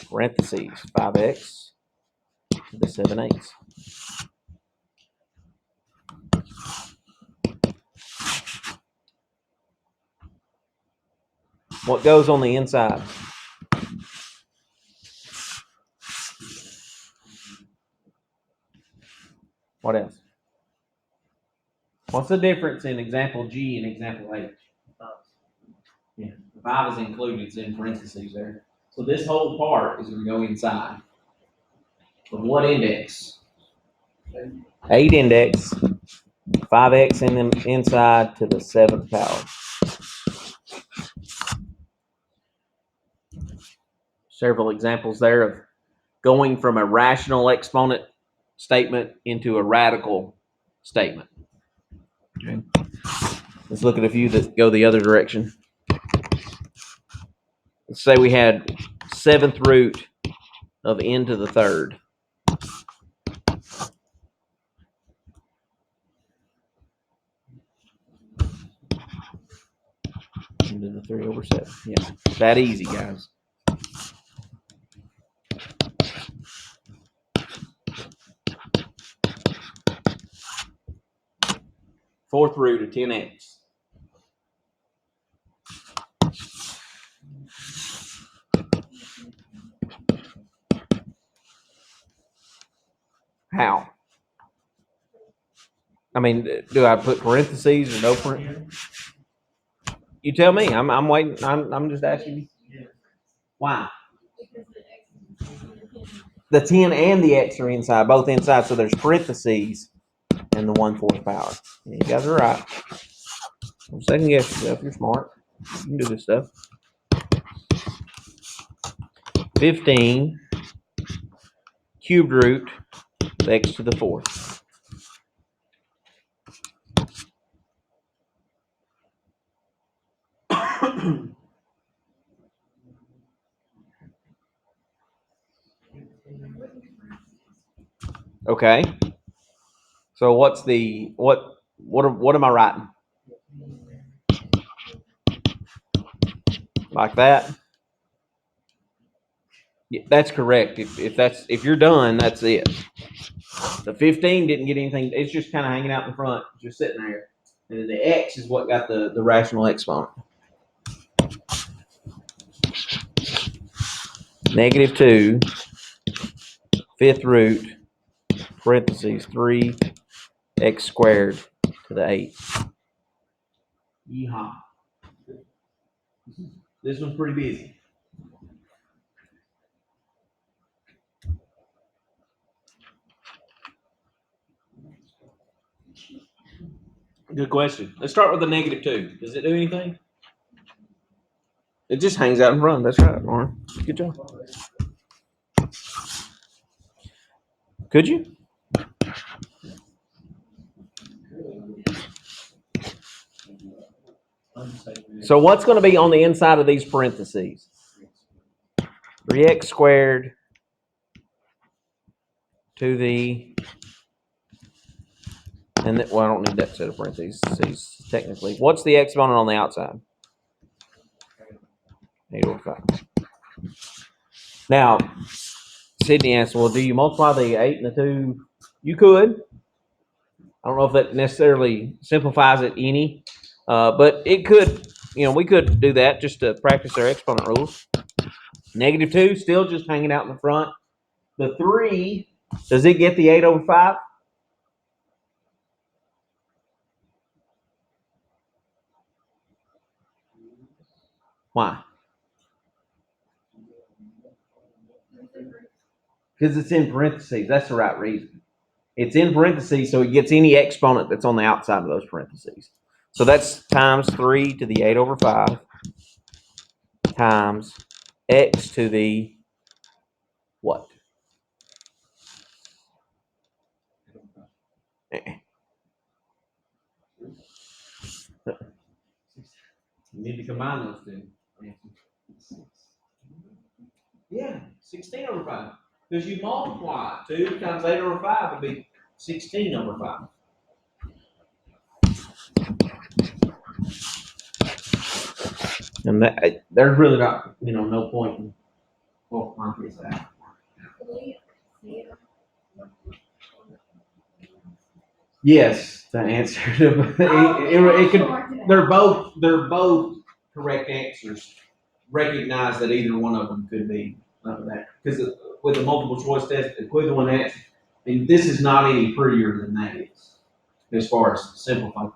Parentheses, 5x to the 7/8. What goes on the inside? What else? What's the difference in example G and example H? Yeah, 5 is included, it's in parentheses there. So this whole part is going to go inside. Of what index? 8 index, 5x in the inside to the 7th power. Several examples there of going from a rational exponent statement into a radical statement. Okay. Let's look at a few that go the other direction. Let's say we had 7th root of n to the 3rd. N to the 3/7. Yeah, that easy, guys. Fourth root of 10x. How? I mean, do I put parentheses or no parentheses? You tell me. I'm waiting. I'm just asking you. Why? The 10 and the x are inside, both inside, so there's parentheses and the 1/4 power. Yeah, you guys are right. Don't second guess yourself. You're smart. You can do this stuff. 15 cubed root of x to the 4th. Okay. So what's the what am I writing? Like that? Yeah, that's correct. If you're done, that's it. The 15 didn't get anything. It's just kind of hanging out in front, just sitting there. And then the x is what got the rational exponent. -2, 5th root, parentheses 3 x squared to the 8th. Yeehaw. This one's pretty busy. Good question. Let's start with the -2. Does it do anything? It just hangs out in front. That's right, Lauren. Good job. Could you? So what's going to be on the inside of these parentheses? 3x squared to the, and well, I don't need that set of parentheses technically. What's the exponent on the outside? 8/5. Now, Sydney asked, well, do you multiply the 8 and the 2? You could. I don't know if that necessarily simplifies it any, but it could, we could do that just to practice our exponent rules. -2, still just hanging out in the front. The 3, does it get the 8/5? Why? Because it's in parentheses. That's the right reason. It's in parentheses, so it gets any exponent that's on the outside of those parentheses. So that's times 3 to the 8/5 times x to the what? You need to combine those two. Yeah, 16/5. Because you multiply 2 times 8/5 would be 16/5. And that, there's really not, no point in that. Yes, the answer to it could. They're both correct answers. Recognize that either one of them could be that, because with a multiple choice test, equivalent answer. I mean, this is not any prettier than that is, as far as simplifying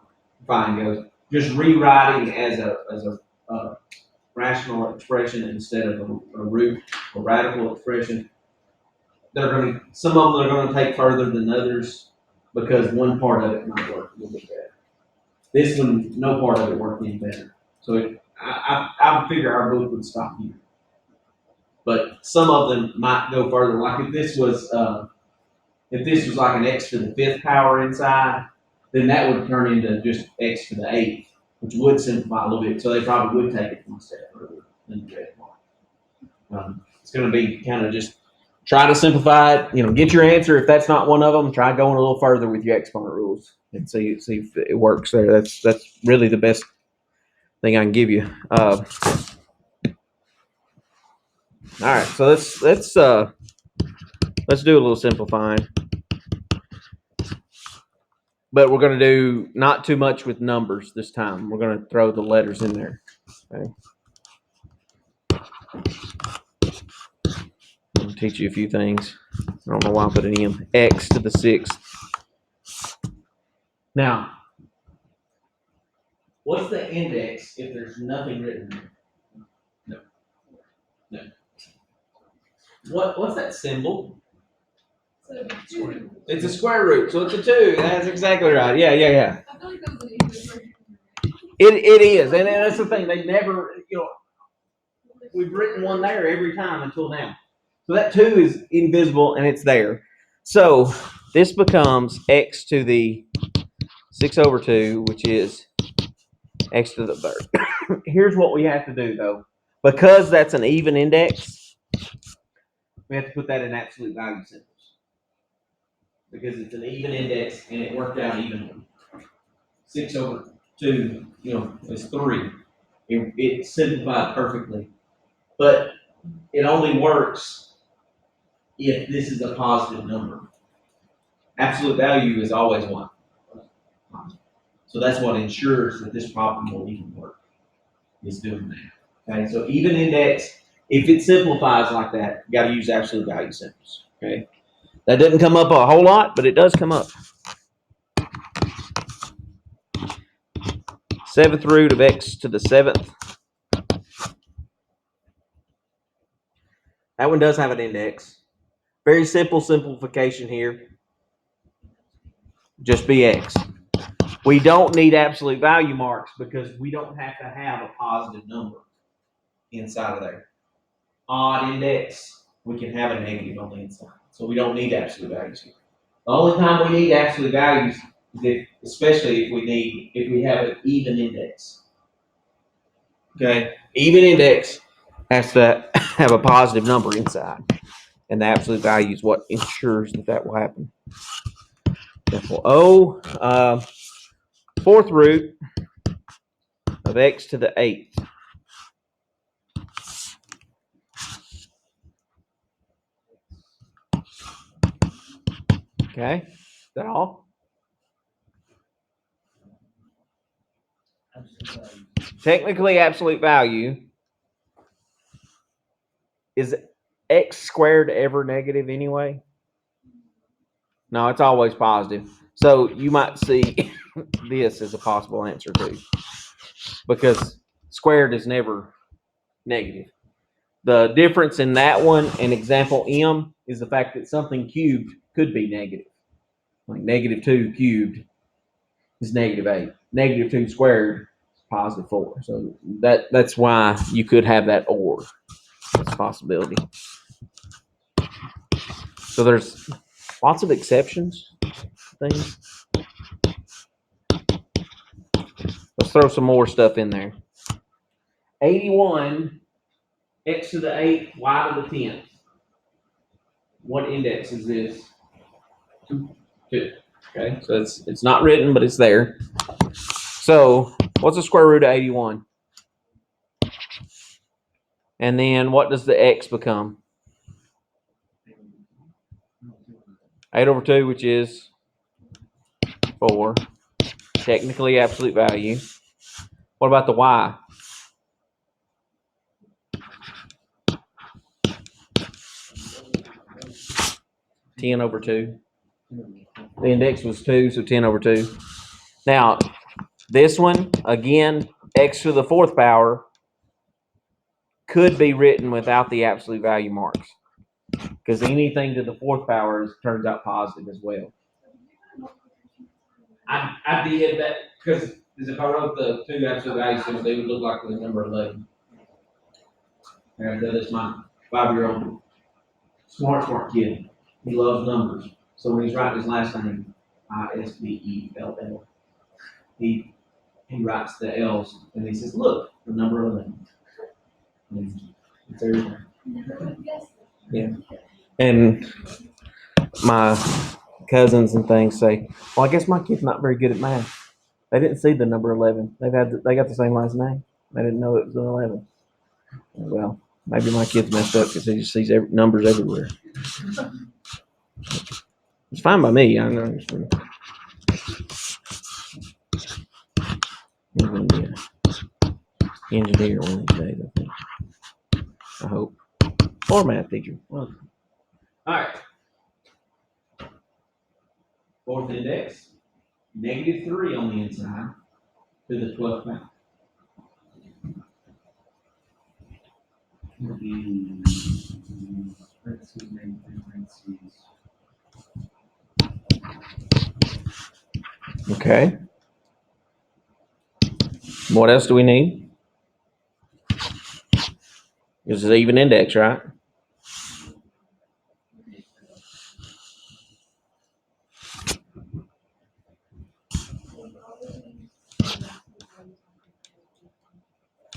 goes. Just rewriting as a rational expression instead of a root or radical expression. Some of them are going to take further than others because one part of it might work a little bit better. This one, no part of it worked any better. So I figure our book would stop here. But some of them might go further. Like if this was like an x to the 5th power inside, then that would turn into just x to the 8th, which would simplify a little bit. So they probably would take it one step further than the red one. It's going to be kind of just try to simplify it. Get your answer. If that's not one of them, try going a little further with your exponent rules and see if it works there. That's really the best thing I can give you. All right, so let's do a little simplifying, but we're going to do not too much with numbers this time. We're going to throw the letters in there. Okay. I'll teach you a few things. I don't know why I put an M. X to the 6th. Now, what's the index if there's nothing written there? No. What's that symbol? It's a square root, so it's a 2. That's exactly right. Yeah. I feel like that was an English version. It is, and that's the thing. They never, we've written one there every time until now. So that 2 is invisible and it's there. So this becomes x to the 6/2, which is x to the 3rd. Here's what we have to do though. Because that's an even index, we have to put that in absolute value symbols. Because it's an even index and it worked out evenly. 6/2, is 3. It simplified perfectly. But it only works if this is a positive number. Absolute value is always 1. So that's what ensures that this problem will even work, is doing that. Okay, so even index, if it simplifies like that, you got to use absolute value symbols. Okay, that doesn't come up a whole lot, but it does come up. 7th root of x to the 7th. That one does have an index. Very simple simplification here. Just be x. We don't need absolute value marks because we don't have to have a positive number inside of there. Odd index, we can have a negative on the inside. So we don't need absolute values here. The only time we need absolute values is if, especially if we have an even index. Okay, even index has to have a positive number inside, and the absolute value is what ensures that that will happen. Example O, 4th root of x to the 8th. Okay, is that all? Technically, absolute value. Is x squared ever negative anyway? No, it's always positive. So you might see this as a possible answer too, because squared is never negative. The difference in that one and example M is the fact that something cubed could be negative. Like -2 cubed is -8. -2 squared is +4. So that's why you could have that or. That's a possibility. So there's lots of exceptions things. Let's throw some more stuff in there. 81, x to the 8th, y to the 10th. What index is this? 2. Okay, so it's not written, but it's there. So what's the square root of 81? And then what does the x become? 8/2, which is 4. Technically absolute value. What about the y? (10/2). The index was 2, so 10/2. Now, this one, again, x to the 4th power could be written without the absolute value marks, because anything to the 4th power turns out positive as well. I did that because if I wrote the 2 absolute values, they would look like the number 11. And that's my 5-year-old smart kid. He loves numbers. So when he's writing his last name, ISBELL, he writes the L's and he says, "Look, the number 11." It's everything. Yeah. And my cousins and things say, "Well, I guess my kid's not very good at math. They didn't see the number 11. They got the same last name. They didn't know it was an 11." Well, maybe my kid's messed up because he just sees numbers everywhere. It's fine by me. I know. I'm going to be an engineer one of these days, I think. I hope. Or math teacher. Well, all right. 4th index, -3 on the inside to the 12th power. Okay. What else do we need? This is an even index, right?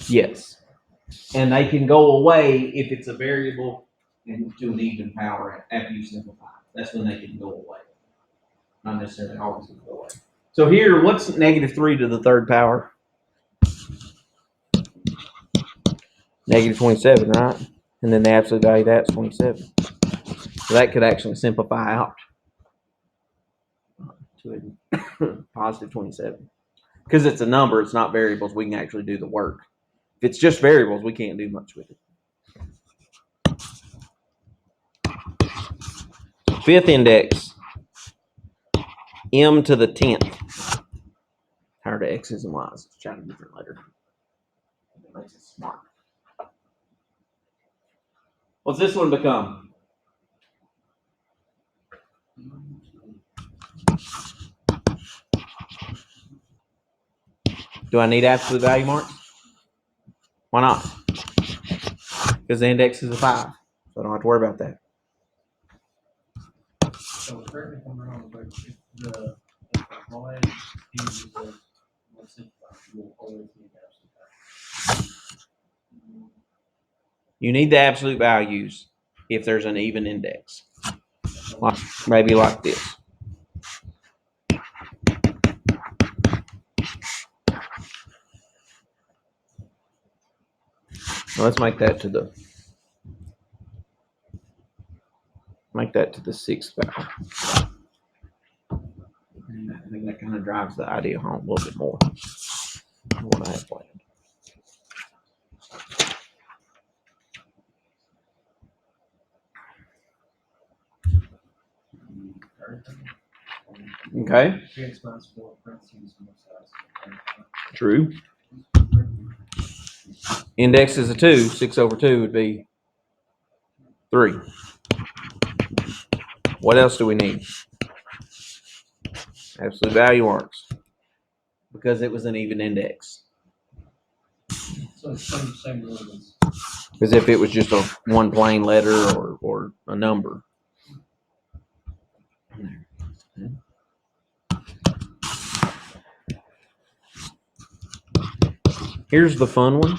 Yes. And they can go away if it's a variable and to an even power after you simplify. That's when they can go away. Not necessarily always go away. So here, what's -3 to the 3rd power? -27, right? And then the absolute value of that's 27. So that could actually simplify out to a positive 27. Because it's a number, it's not variables, we can actually do the work. If it's just variables, we can't do much with it. 5th index, m to the 10th, power to X's and Y's. Let's try a different letter. That makes it smart. What's this one become? Do I need absolute value marks? Why not? Because the index is a 5. So I don't have to worry about that. So correct me if I'm wrong, but if the y is the let's say we'll always need absolute value. You need the absolute values if there's an even index. Like, maybe like this. Well, let's make that to the 6th value. I think that kind of drives the idea home a little bit more than what I had planned. Okay. 3x minus 4 parentheses both sides. True. Index is a 2. 6 over 2 would be 3. What else do we need? Absolute value marks. Because it was an even index. So it's same rule as As if it was just a one plain letter or a number. Here's the fun one.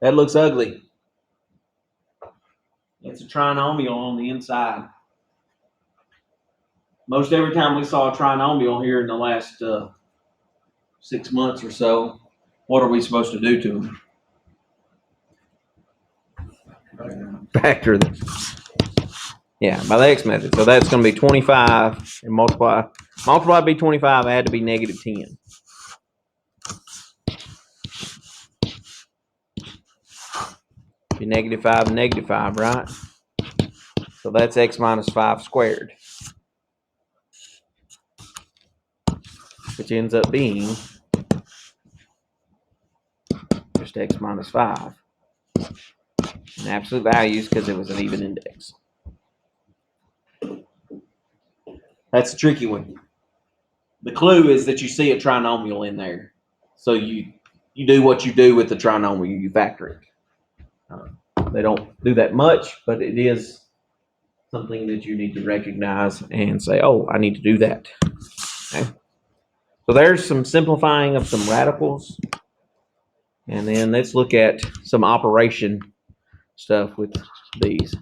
That looks ugly. It's a trinomial on the inside. Most every time we saw a trinomial here in the last 6 months or so, what are we supposed to do to them? Factor them. Yeah, by the X method. So that's going to be 25 and multiply by 25, add to be negative 10. Be negative 5 and negative 5, right? So that's X minus 5 squared. Which ends up being just X minus 5. And absolute values because it was an even index. That's a tricky one. The clue is that you see a trinomial in there. So you do what you do with the trinomial, you factor it. They don't do that much, but it is something that you need to recognize and say, oh, I need to do that. Okay. So there's some simplifying of some radicals. And then let's look at some operation stuff with these.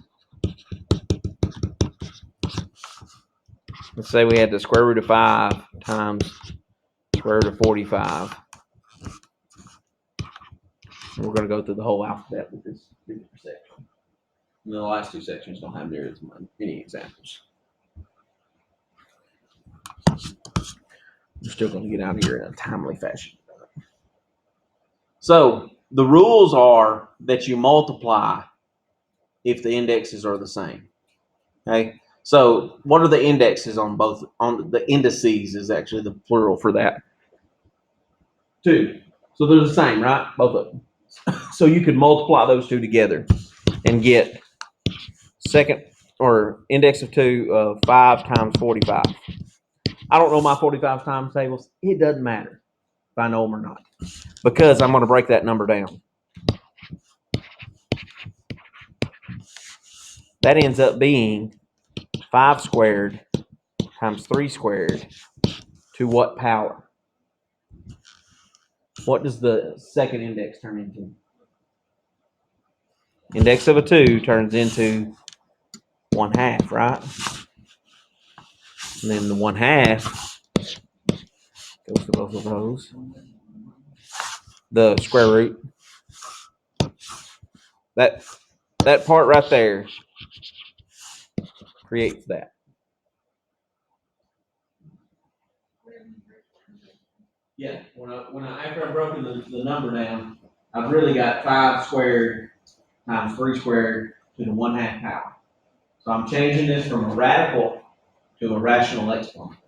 Let's say we had the square root of 5 times square root of 45. And we're going to go through the whole alphabet with this section. And the last 2 sections don't have near as many examples. We're still going to get out of here in a timely fashion. So the rules are that you multiply if the indexes are the same. Okay. So what are the indexes on both? On the indices is actually the plural for that. 2. So they're the same, right? Both of them. So you could multiply those 2 together and get second or index of 2 of 5 times 45. I don't know my 45 times tables. It doesn't matter if I know them or not because I'm going to break that number down. That ends up being 5 squared times 3 squared to what power? What does the second index turn into? Index of a 2 turns into 1/2, right? And then the 1/2 goes to both of those. The square root. That part right there creates that. Yeah, when I after I've broken the number down, I've really got 5 squared times 3 squared to the 1/2 power. So I'm changing this from a radical to a rational exponent.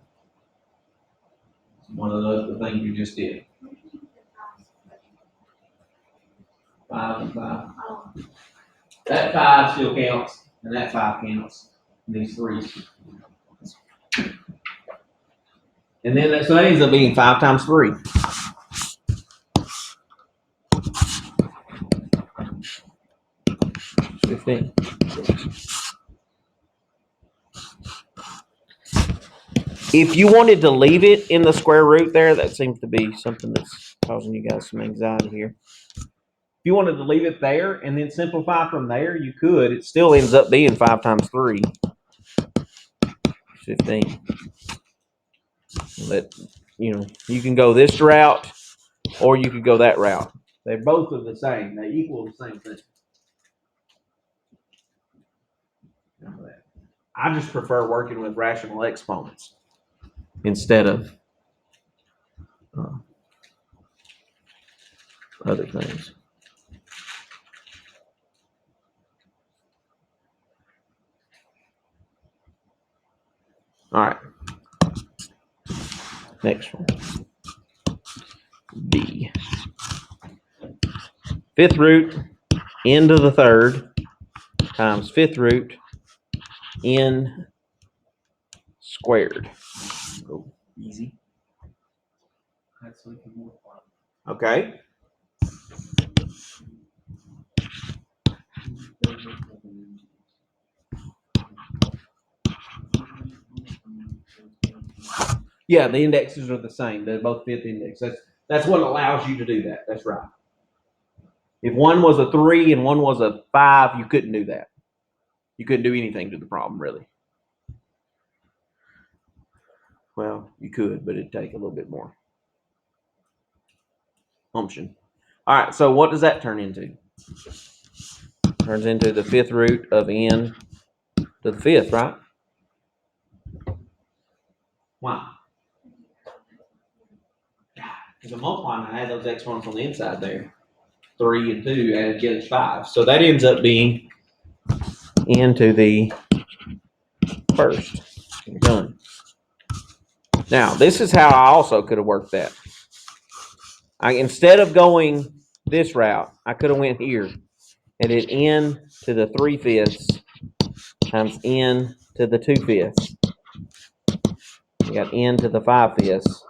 It's one of the things you just did. 5 and 5. That 5 still counts, and that 5 counts. And these 3s. And then so that ends up being 5 times 3. $15. If you wanted to leave it in the square root there, that seems to be something that's causing you guys some anxiety here. If you wanted to leave it there and then simplify from there, you could. It still ends up being 5 times 3. 15. But, you can go this route or you could go that route. They both are the same. They equal the same thing. I just prefer working with rational exponents instead of other things. All right. Next one. B. 5th root n to the 3rd times 5th root n squared. Oh, easy. That's so we can multiply. Okay. Yeah, the indexes are the same. They're both 5th index. That's what allows you to do that. That's right. If one was a 3 and one was a 5, you couldn't do that. You couldn't do anything to the problem, really. Well, you could, but it'd take a little bit more umption. All right, so what does that turn into? Turns into the 5th root of n to the 5th, right? Why? Because I'm multiplying, I add those exponents on the inside there. 3 and 2 added together is 5. So that ends up being n to the 1st. You're done. Now, this is how I also could have worked that. Instead of going this route, I could have went here and did n to the 3/5 times n to the 2/5. You got n to the 5/5,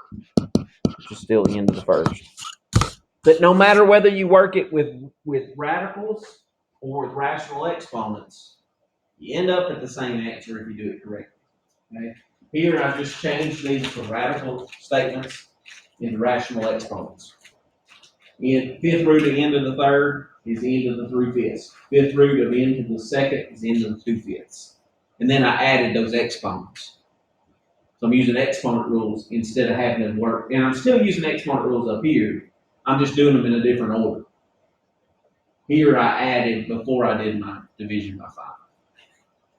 which is still n to the 1st. But no matter whether you work it with radicals or with rational exponents, you end up at the same answer if you do it correctly. Okay? Here I've just changed these from radical statements into rational exponents. In 5th root of n to the 3rd is n to the 3/5. 5th root of n to the 2nd is n to the 2/5. And then I added those exponents. So I'm using exponent rules instead of having them work. And I'm still using exponent rules up here. I'm just doing them in a different order. Here I added before I did my division by 5.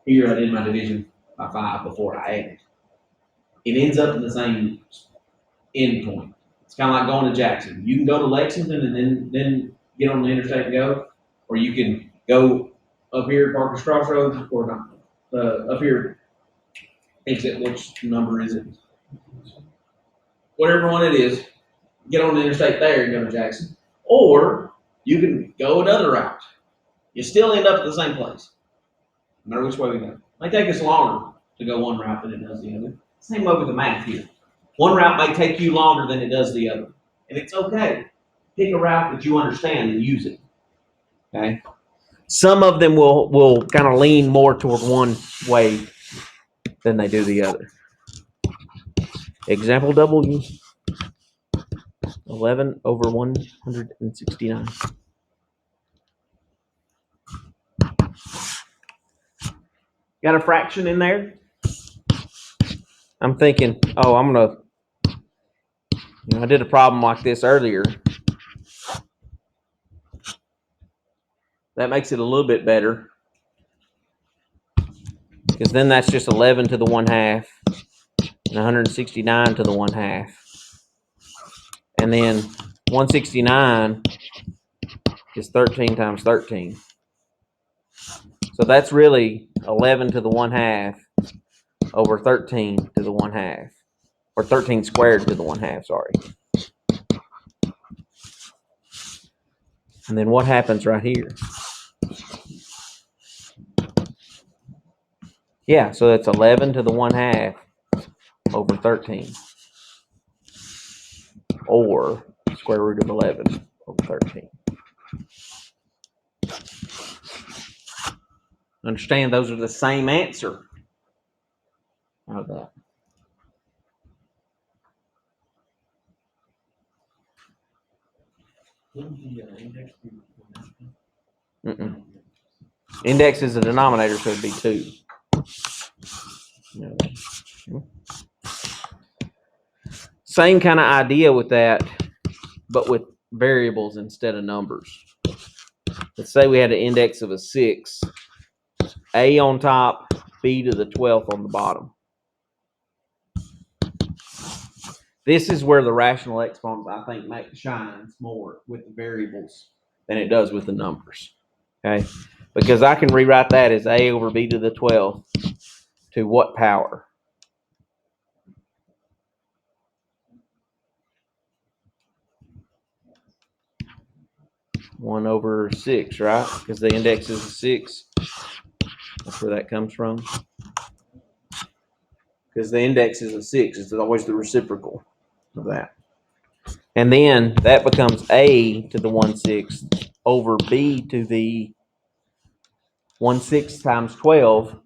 Here I did my division by 5 before I added. It ends up in the same end point. It's kind of like going to Jackson. You can go to Lexington and then get on the interstate and go, or you can go up here at Parker's Crossroads, or not, up here, exit, which number is it? Whatever one it is, get on the interstate there and go to Jackson. Or you can go another route. You still end up at the same place, no matter which way we go. It might take us longer to go one route than it does the other. Same way with the math here. One route might take you longer than it does the other. And it's okay. Pick a route that you understand and use it. Okay? Some of them will kind of lean more toward one way than they do the other. Example W. 11 over 169. Got a fraction in there? I'm thinking, oh, I'm going to, I did a problem like this earlier. That makes it a little bit better. Because then that's just 11 to the 1/2 and 169 to the 1/2. And then 169 is 13 times 13. So that's really 11 to the 1/2 over 13 to the 1/2. Or 13 squared to the 1/2, sorry. And then what happens right here? Yeah, so that's 11 to the 1/2 over 13. Or square root of 11 over 13. Understand those are the same answer out of that. Wouldn't the index be Mm-mm. Index is a denominator, so it'd be 2. Same kind of idea with that, but with variables instead of numbers. Let's say we had an index of a 6, a on top, b to the 12th on the bottom. This is where the rational exponents, I think, shines more with the variables than it does with the numbers. Okay? Because I can rewrite that as a over b to the 12th to what power? 1 over 6, right? Because the index is a 6. That's where that comes from. Because the index is a 6. It's always the reciprocal of that. And then that becomes a to the 1/6 over b to the 1/6 times 12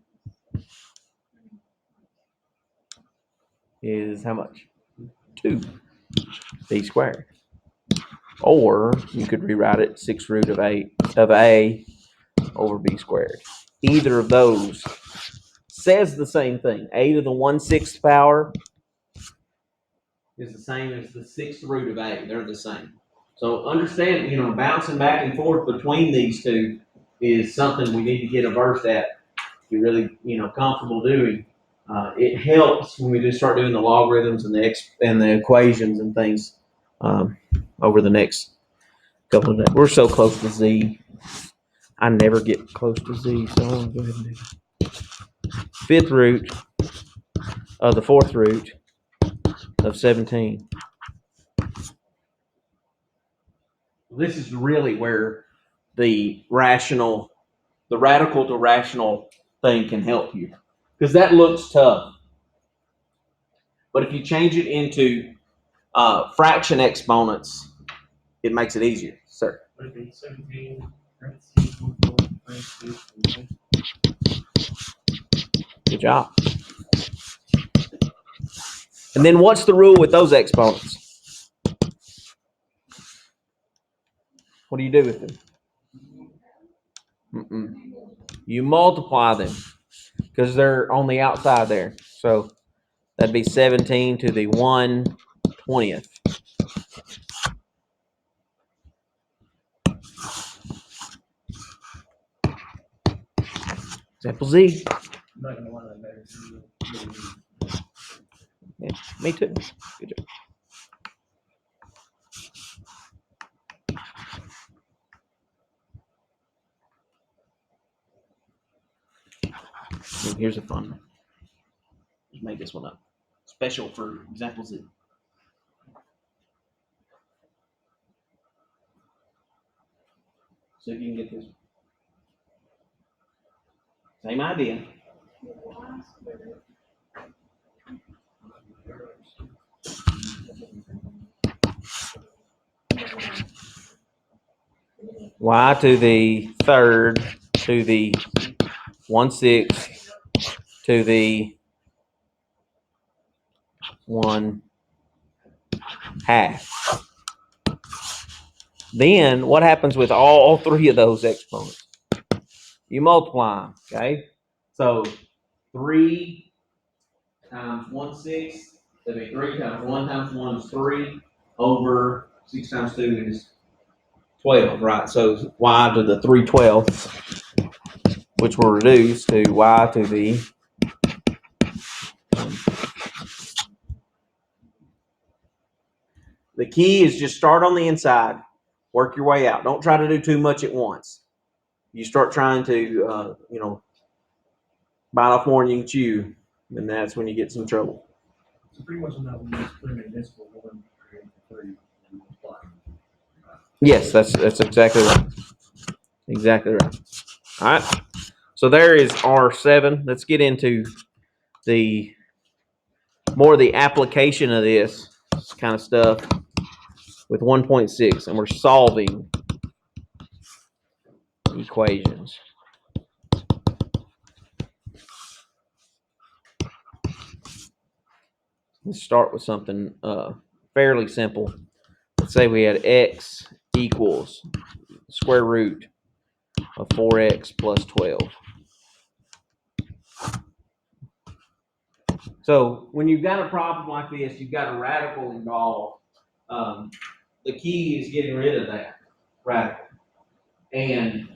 is how much? 2 b squared. Or you could rewrite it 6 root of a over b squared. Either of those says the same thing. A to the 1/6 power is the same as the 6th root of a. They're the same. So understand, bouncing back and forth between these two is something we need to get versed at. You're really, comfortable doing. It helps when we just start doing the logarithms and the equations and things over the next couple of days. We're so close to z. I never get close to z, so I'm going to go ahead and do that. 5th root of the 4th root of 17. This is really where the radical to rational thing can help you. Because that looks tough. But if you change it into fraction exponents, it makes it easier, sir. Would it be 17 parentheses 1 parentheses 1? Good job. And then what's the rule with those exponents? What do you do with them? You multiply them because they're on the outside there. So that'd be 17 to the 1/20th. Example Z. I'm not gonna lie, that better. Yeah, me too. Good job. And here's a fun one. Just make this one up. Special for example Z. So if you can get this. Same idea. Y to the 3rd to the 1/6 to the 1/2. Then what happens with all 3 of those exponents? You multiply them, okay? So 3 times 1/6, that'd be 3 times 1 times 1 is 3 over 6 times 2 is 12, right? So y to the 3/12, which will reduce to y to the The key is just start on the inside, work your way out. Don't try to do too much at once. You start trying to, bite off more than you can chew, then that's when you get some trouble. So pretty much enough of this put in this one, create the 3, and multiply. Yes, that's exactly right. Exactly right. All right. So there is R7. Let's get into the more of the application of this kind of stuff with 1.6, and we're solving equations. Let's start with something fairly simple. Let's say we had x equals square root of 4x plus 12. So when you've got a problem like this, you've got a radical involved. The key is getting rid of that radical. And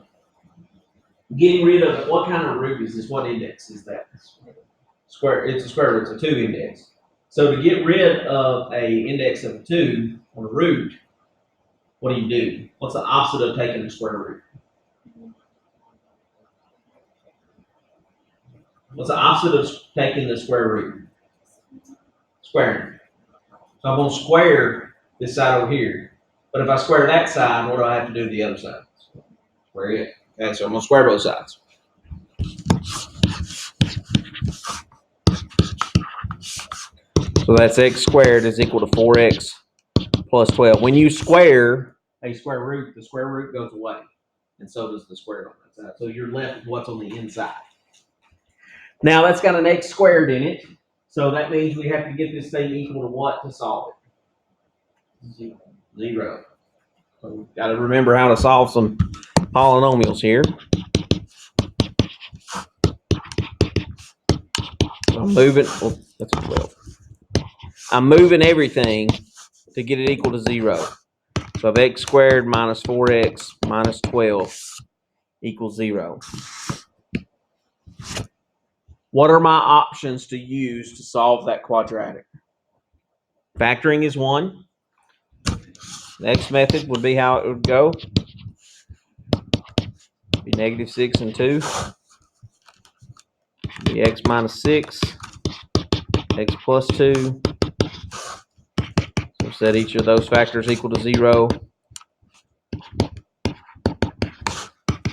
getting rid of what kind of root is this? What index is that? Square. It's a square root. It's a 2 index. So to get rid of a index of 2 on a root, what do? What's the opposite of taking the square root? What's the opposite of taking the square root? Squaring. So I'm going to square this side over here. But if I square that side, what do I have to do to the other side? Square it. Okay, so I'm going to square both sides. So that's x squared is equal to 4x plus 12. When you square a square root, the square root goes away. And so does the square on that side. So you're left with what's on the inside. Now that's got an x squared in it. So that means we have to get this thing equal to what to solve it? 0. So we've got to remember how to solve some polynomials here. I'm moving. Oh, that's a 12. I'm moving everything to get it equal to 0. So I have x squared minus 4x minus 12 equals 0. What are my options to use to solve that quadratic? Factoring is one. The x method would be how it would go. Be negative 6 and 2. Be x minus 6, x plus 2. So set each of those factors equal to 0.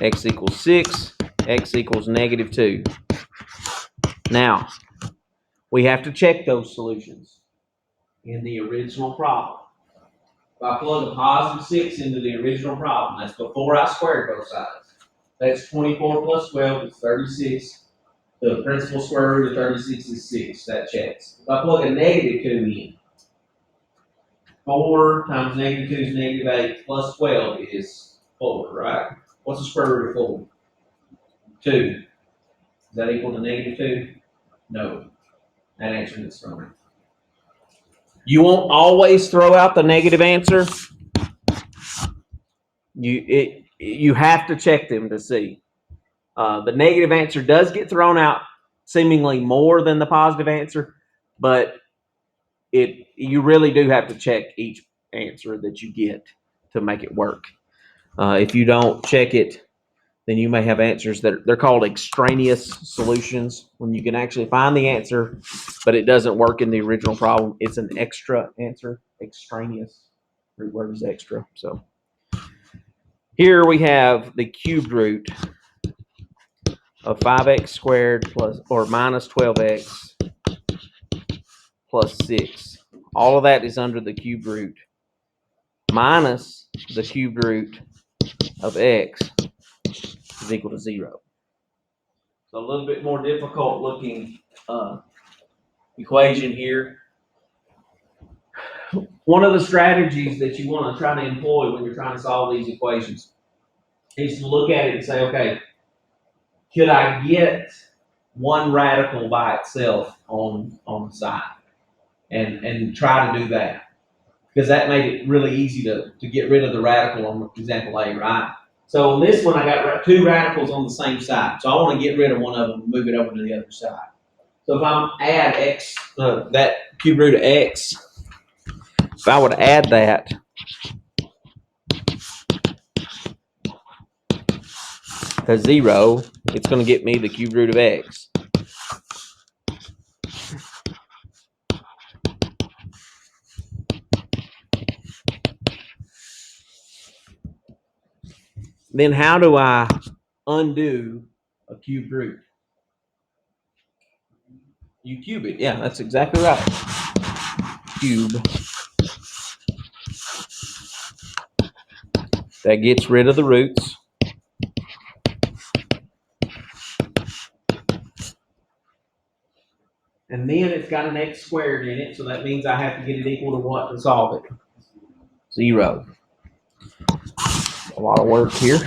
X equals 6, x equals negative 2. Now, we have to check those solutions in the original problem. If I plug a positive 6 into the original problem, that's before I squared both sides. That's 24 plus 12 is 36. The principal square root of 36 is 6. That checks. If I plug a negative 2 in, 4 times negative 2 is negative 8 plus 12 is 4, right? What's the square root of 4? 2. Is that equal to negative 2? No. That answer is thrown out. You won't always throw out the negative answer. You have to check them to see. The negative answer does get thrown out seemingly more than the positive answer, but you really do have to check each answer that you get to make it work. If you don't check it, then you may have answers that they're called extraneous solutions, when you can actually find the answer, but it doesn't work in the original problem. It's an extra answer. Extraneous. Root word is extra. So here we have the cubed root of 5x squared plus or minus 12x plus 6. All of that is under the cubed root minus the cubed root of x is equal to 0. So a little bit more difficult looking equation here. One of the strategies that you want to try to employ when you're trying to solve these equations is to look at it and say, okay, could I get one radical by itself on the side? And try to do that. Because that made it really easy to get rid of the radical on example A, right? So on this one, I got 2 radicals on the same side. So I want to get rid of one of them and move it over to the other side. So if I add x, that cube root of x, if I would add that, to 0, it's going to get me the cube root of x. Then how do I undo a cube root? You cube it. Yeah, that's exactly right. Cube. That gets rid of the roots. And then it's got an x squared in it, so that means I have to get it equal to what to solve it? 0. A lot of work here.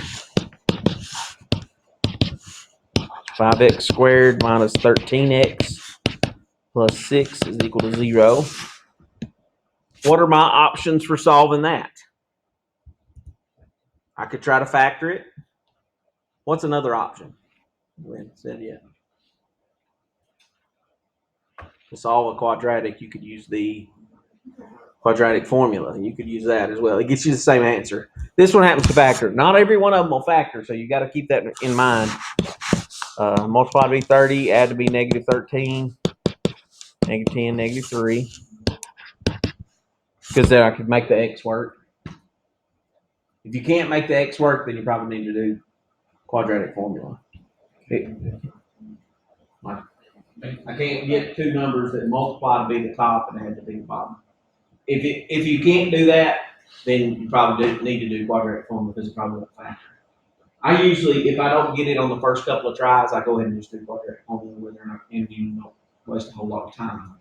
5x squared minus 13x plus 6 is equal to 0. What are my options for solving that? I could try to factor it. What's another option? We haven't said yet. To solve a quadratic, you could use the quadratic formula. You could use that as well. It gets you the same answer. This one happens to factor. Not every one of them will factor, so you got to keep that in mind. Multiply to be 30, add to be negative 13, negative 10, negative 3. Because then I could make the x work. If you can't make the x work, then you probably need to do quadratic formula. I can't get two numbers that multiply to be the top and add to be the bottom. If you can't do that, then you probably need to do quadratic formula because it's probably a factor. I usually, if I don't get it on the first couple of tries, I go ahead and just do quadratic formula with her, and you don't waste a whole lot of time.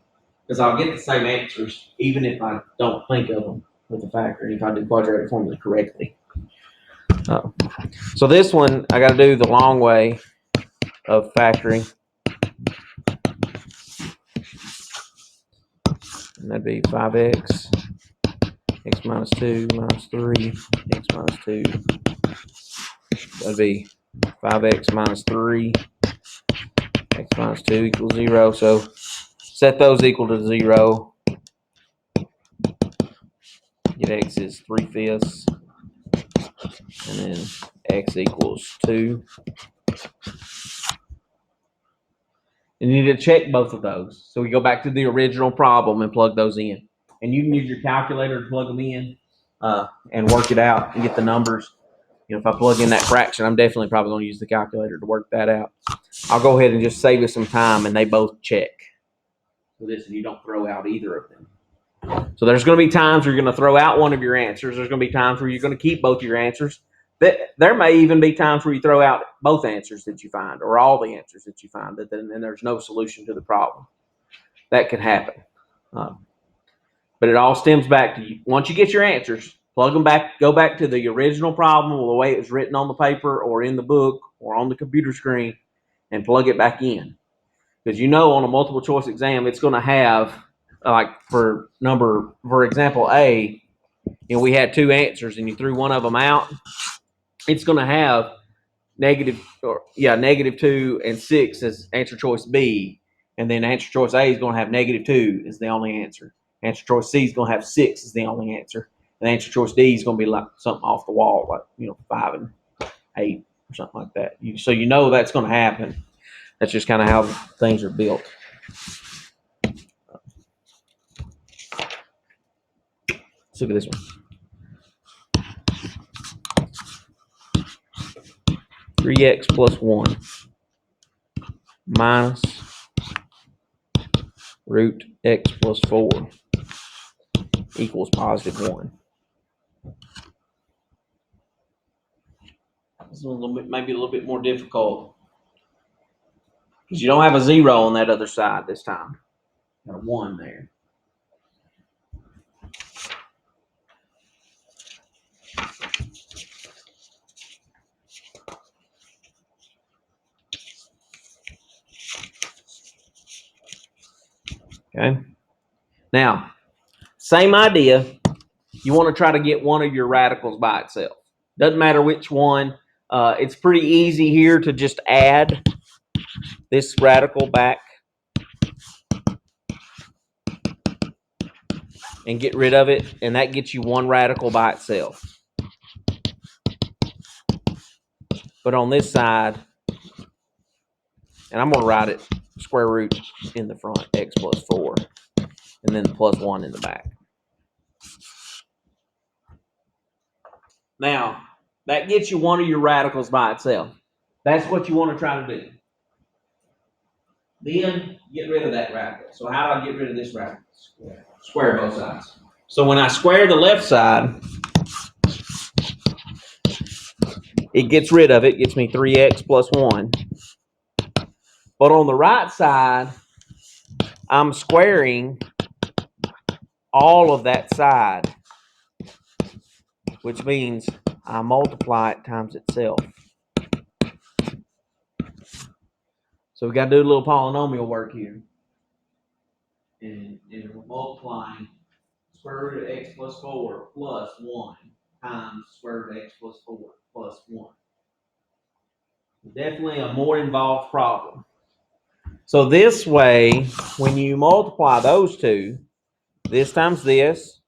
Because I'll get the same answers even if I don't think of them with the factor, and if I do quadratic formula correctly. So this one, I got to do the long way of factoring. And that'd be 5x, x minus 2 minus 3, x minus 2. That'd be 5x minus 3, x minus 2 equals 0. So set those equal to 0. Get x is 3/5, and then x equals 2. And you need to check both of those. So we go back to the original problem and plug those in. And you can use your calculator to plug them in and work it out and get the numbers. You know, if I plug in that fraction, I'm definitely probably going to use the calculator to work that out. I'll go ahead and just save us some time, and they both check. So this, and you don't throw out either of them. So there's going to be times where you're going to throw out one of your answers. There's going to be times where you're going to keep both your answers. There may even be times where you throw out both answers that you find, or all the answers that you find, that then there's no solution to the problem. That can happen. But it all stems back to you. Once you get your answers, plug them back, go back to the original problem, the way it was written on the paper or in the book or on the computer screen, and plug it back in. Because you know on a multiple choice exam, it's going to have, like for example, A, we had two answers and you threw one of them out. It's going to have negative 2 and 6 as answer choice B. And then answer choice A is going to have negative 2 as the only answer. Answer choice C is going to have 6 as the only answer. And answer choice D is going to be like something off the wall, like 5 and 8 or something like that. So you know that's going to happen. That's just kind of how things are built. Let's look at this one. 3x plus 1 minus root x plus 4 equals positive 1. This is maybe a little bit more difficult because you don't have a 0 on that other side this time. Got a 1 there. Okay. Now, same idea. You want to try to get one of your radicals by itself. Doesn't matter which one. It's pretty easy here to just add this radical back and get rid of it, and that gets you one radical by itself. But on this side, and I'm going to write it square root in the front, x plus 4, and then plus 1 in the back. Now, that gets you one of your radicals by itself. That's what you want to try to do. Then get rid of that radical. So how do I get rid of this radical? Square both sides. So when I square the left side, it gets rid of it, gets me 3x plus 1. But on the right side, I'm squaring all of that side, which means I multiply it times itself. So we got to do a little polynomial work here. And we're multiplying square root of x plus 4 plus 1 times square root of x plus 4 plus 1. Definitely a more involved problem. So this way, when you multiply those two, this times this,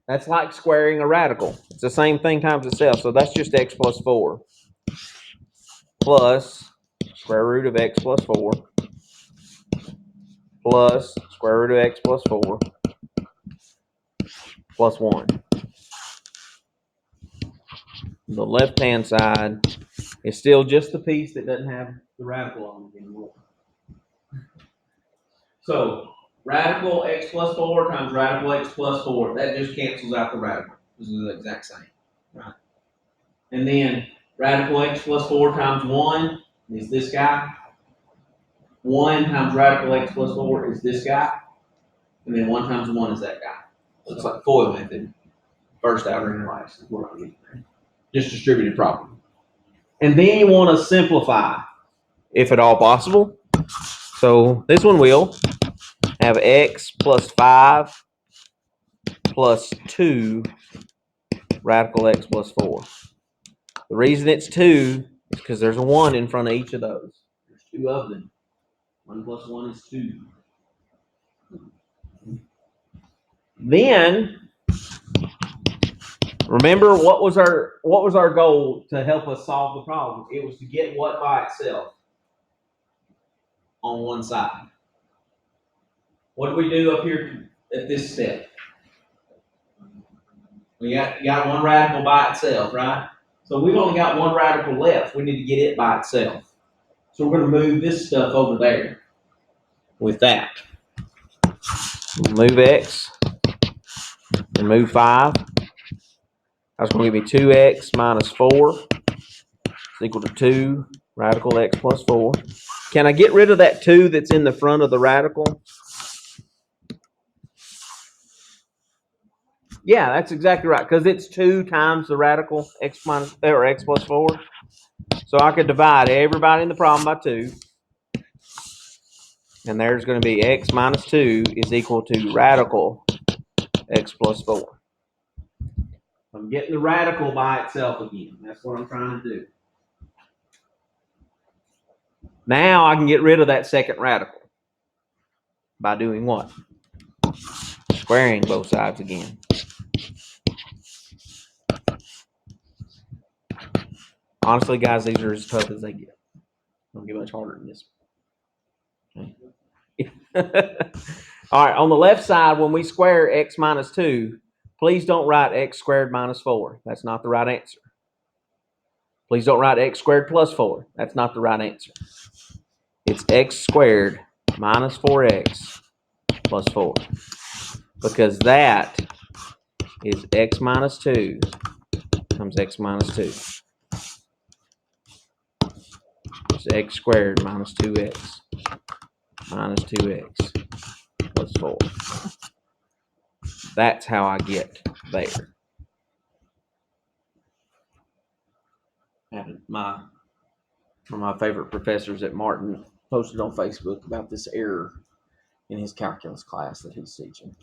that's like squaring a radical. It's the same thing times itself. So that's just x plus 4 plus square root of x plus 4 plus square root of x plus 4 plus 1. The left-hand side is still just the piece that doesn't have the radical on it anymore. So radical x plus 4 times radical x plus 4, that just cancels out the radical. This is the exact same. Right? And then radical x plus 4 times 1 is this guy. 1 times radical x plus 4 is this guy. And then 1 times 1 is that guy. So it's like FOIL method. First outer and last is what I'm getting there. Just distributed property. And then you want to simplify, if at all possible. So this one will have x plus 5 plus 2 radical x plus 4. The reason it's 2 is because there's a 1 in front of each of those. There's 2 of them. 1 plus 1 is 2. Then, remember what was our goal to help us solve the problem? It was to get what by itself on one side. What do we do up here at this step? We got one radical by itself, right? So we've only got one radical left. We need to get it by itself. So we're going to move this stuff over there with that. Move x and move 5. That's going to give me 2x minus 4 is equal to 2 radical x plus 4. Can I get rid of that 2 that's in the front of the radical? Yeah, that's exactly right, because it's 2 times the radical x minus or x plus 4. So I could divide everybody in the problem by 2. And there's going to be x minus 2 is equal to radical x plus 4. I'm getting the radical by itself again. That's what I'm trying to do. Now I can get rid of that second radical by doing what? Squaring both sides again. Honestly, guys, these are as tough as they get. Don't get much harder than this. Okay. All right, on the left side, when we square x minus 2, please don't write x squared minus 4. That's not the right answer. Please don't write x squared plus 4. That's not the right answer. It's x squared minus 4x plus 4. Because that is x minus 2 times x minus 2. It's x squared minus 2x minus 2x plus 4. That's how I get there. And one of my favorite professors at Martin posted on Facebook about this error in his calculus class that he's teaching.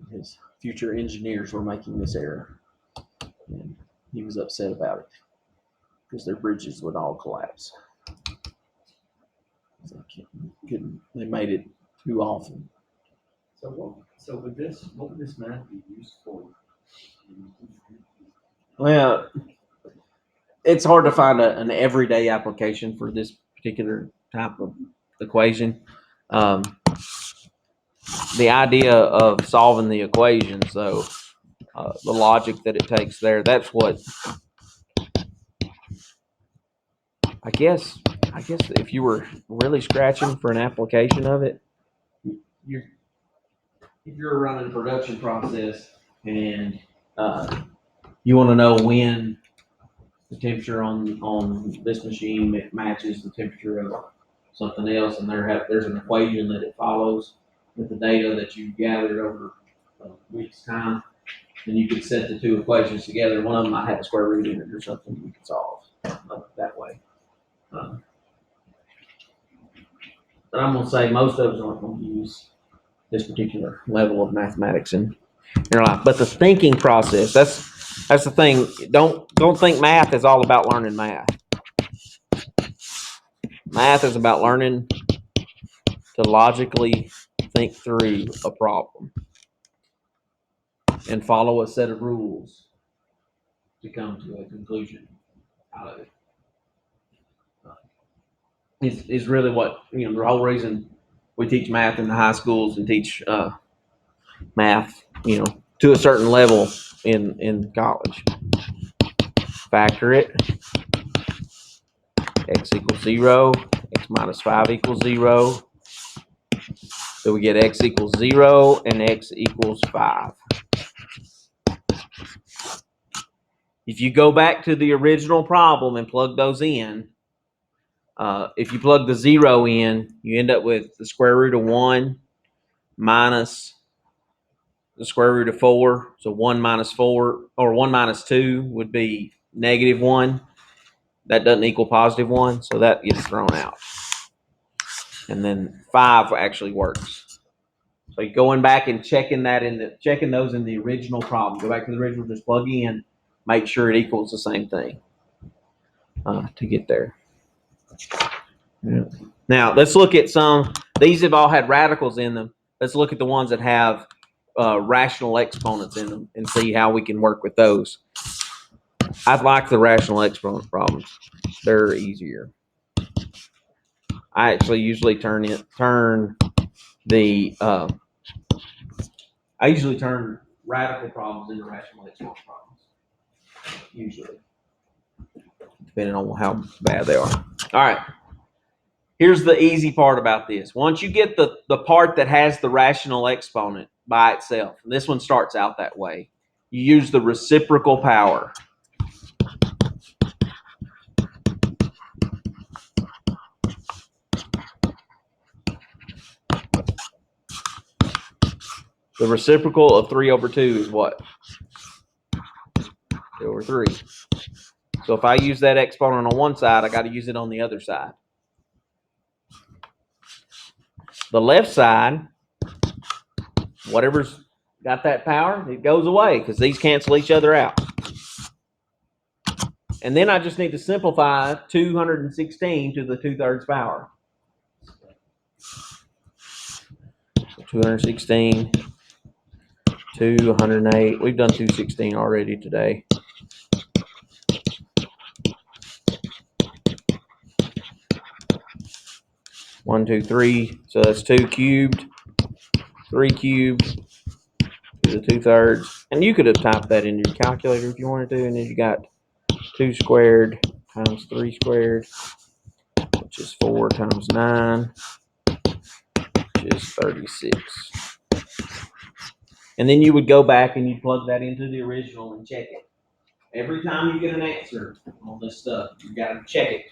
His future engineers were making this error, and he was upset about it because their bridges would all collapse. They made it too often. So what would this math be used for? Well, it's hard to find an everyday application for this particular type of equation. Um, the idea of solving the equations, though, the logic that it takes there, that's what I guess if you were really scratching for an application of it, you're if you're running a production process and you want to know when the temperature on this machine matches the temperature of something else, and there's an equation that it follows with the data that you gathered over a week's time, and you could set the two equations together. One of them might have a square root in it or something you can solve that way. But I'm going to say most of us aren't going to use this particular level of mathematics in your life. But the thinking process, that's the thing. Don't think math is all about learning math. Math is about learning to logically think through a problem and follow a set of rules to come to a conclusion out of it. Is really what, the whole reason we teach math in the high schools and teach math, to a certain level in college. Factor it. X equals 0. X minus 5 equals 0. So we get x equals 0 and x equals 5. If you go back to the original problem and plug those in, if you plug the 0 in, you end up with the square root of 1 minus the square root of 4. So 1 minus 4, or 1 minus 2 would be negative 1. That doesn't equal positive 1, so that gets thrown out. And then 5 actually works. So you're going back and checking those in the original problem. Go back to the original, just plug in, make sure it equals the same thing to get there. Yeah. Now let's look at some. These have all had radicals in them. Let's look at the ones that have rational exponents in them and see how we can work with those. I like the rational exponent problems. They're easier. I actually usually turn radical problems into rational exponent problems. Usually, depending on how bad they are. All right. Here's the easy part about this. Once you get the part that has the rational exponent by itself, and this one starts out that way, you use the reciprocal power. The reciprocal of 3 over 2 is what? 2 over 3. So if I use that exponent on one side, I got to use it on the other side. The left side, whatever's got that power, it goes away because these cancel each other out. And then I just need to simplify 216 to the 2/3 power. So 216 to 108. We've done 216 already today. One, two, three. So that's 2 cubed, 3 cubed to the 2/3. And you could have typed that into your calculator if you wanted to. And then you got 2 squared times 3 squared, which is 4 times 9, which is 36. And then you would go back and you plug that into the original and check it. Every time you get an answer on this stuff, you got to check it,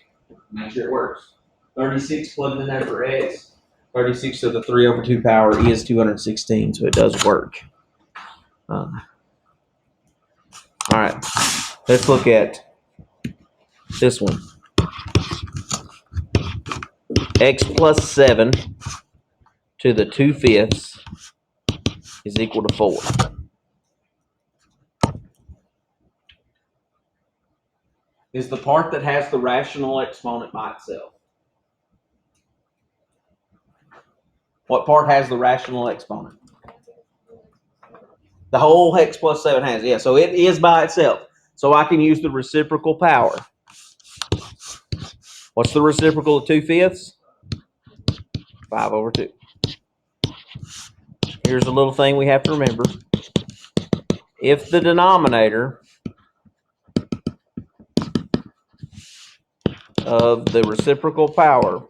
make sure it works. 36 plugged in there for x. 36 to the 3 over 2 power is 216, so it does work. All right, let's look at this one. X plus 7 to the 2/5 is equal to 4. Is the part that has the rational exponent by itself. What part has the rational exponent? The whole x plus 7 has, yeah. So it is by itself. So I can use the reciprocal power. What's the reciprocal of 2/5? 5/2. Here's a little thing we have to remember. If the denominator of the reciprocal power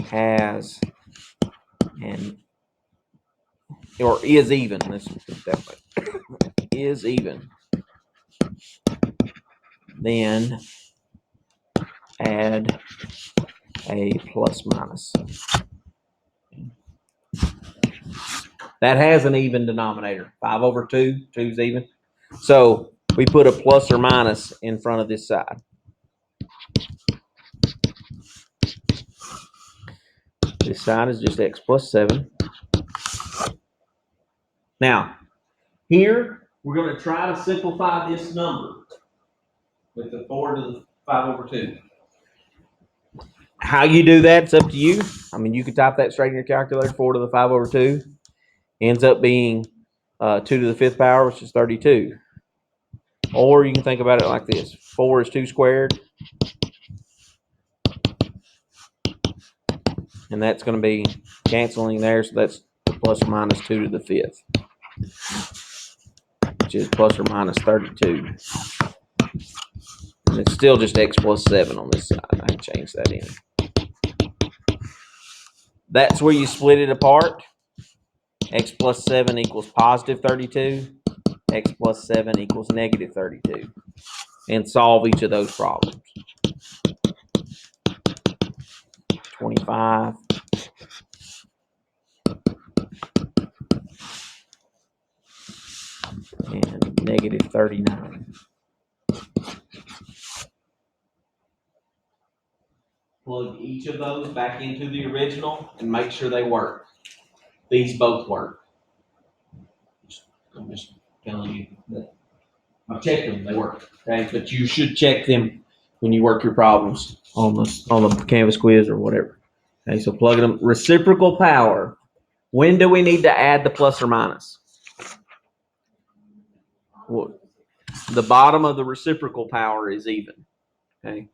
has an, or is even, let's put it that way, is even, then add a plus minus. That has an even denominator. 5/2, 2 is even. So we put a plus or minus in front of this side. This side is just x plus 7. Now, here we're going to try to simplify this number with the 4 to the 5/2. How you do that's up to you. I mean, you can type that straight in your calculator. 4 to the 5/2 ends up being 2 to the 5th power, which is 32. Or you can think about it like this. 4 is 2 squared. And that's going to be canceling there. So that's plus or minus 2 to the 5th, which is plus or minus 32. And it's still just x plus 7 on this side. I can change that in. That's where you split it apart. X plus 7 equals positive 32. X plus 7 equals negative 32. And solve each of those problems. 25. And negative 39. Plug each of those back into the original and make sure they work. These both work. I'm just telling you that I've checked them, they work. Okay, but you should check them when you work your problems on the Canvas quiz or whatever. Okay, so plug them. Reciprocal power. When do we need to add the plus or minus? Well, the bottom of the reciprocal power is even. Okay,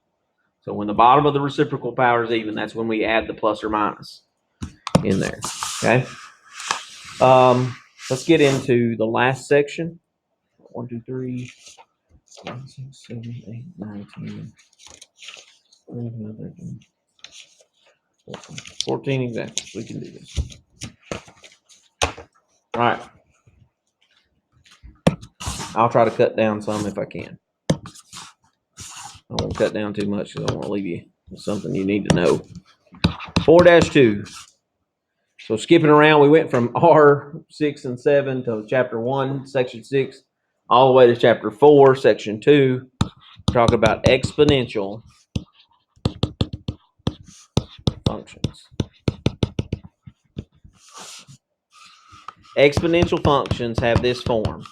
so when the bottom of the reciprocal power is even, that's when we add the plus or minus in there. Okay. Let's get into the last section. 1, 2, 3, 4, 6, 7, 8, 9, 10, 11, 13, 14 examples. We can do this. All right. I'll try to cut down some if I can. I won't cut down too much because I want to leave you with something you need to know. 4-2. So skipping around, we went from R.6 and 7 to chapter 1, section 6, all the way to chapter 4, section 2. Talk about exponential functions. Exponential functions have this form.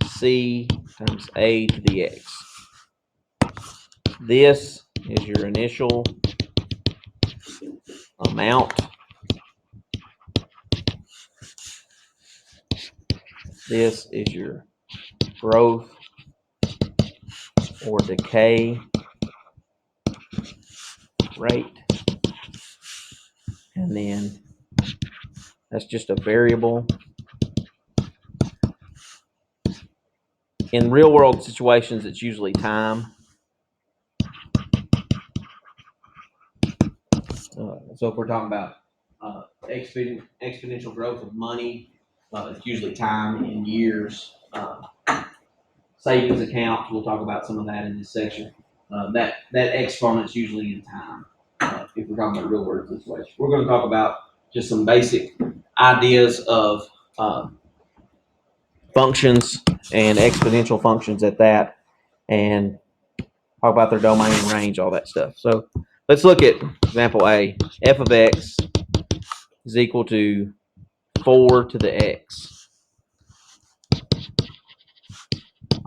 C times a to the x. This is your initial amount. This is your growth or decay rate. And then that's just a variable. In real world situations, it's usually time. So if we're talking about exponential growth of money, it's usually time in years. Savings accounts, we'll talk about some of that in this section. That exponent's usually in time. If we're talking about real world situations, we're going to talk about just some basic ideas of functions and exponential functions at that, and talk about their domain and range, all that stuff. So let's look at example A. F of x is equal to 4 to the x.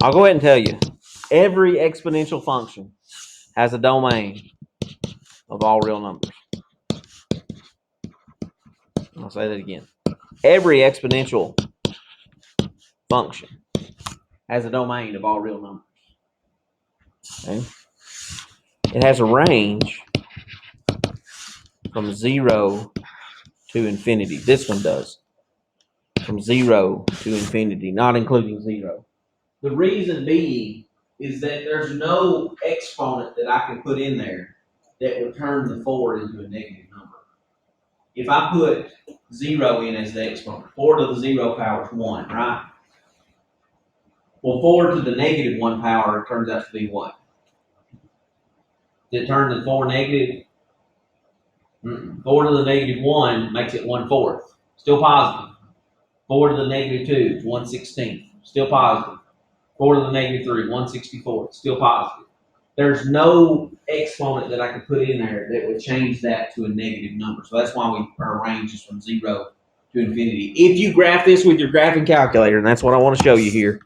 I'll go ahead and tell you, every exponential function has a domain of all real numbers. I'll say that again. every exponential function has a domain of all real numbers. Okay? It has a range from 0 to infinity. This one does. From 0 to infinity, not including 0. The reason being is that there's no exponent that I can put in there that would turn the 4 into a negative number. If I put 0 in as the exponent, 4 to the 0 power is 1, right? Well, 4 to the negative 1 power turns out to be what? Did it turn the 4 negative? 4 to the negative 1 makes it 1/4. Still positive. 4 to the negative 2 is 1/16. Still positive. 4 to the negative 3, 1/64. Still positive. There's no exponent that I could put in there that would change that to a negative number. So that's why our range is from 0 to infinity. If you graph this with your graphing calculator, and that's what I want to show you here.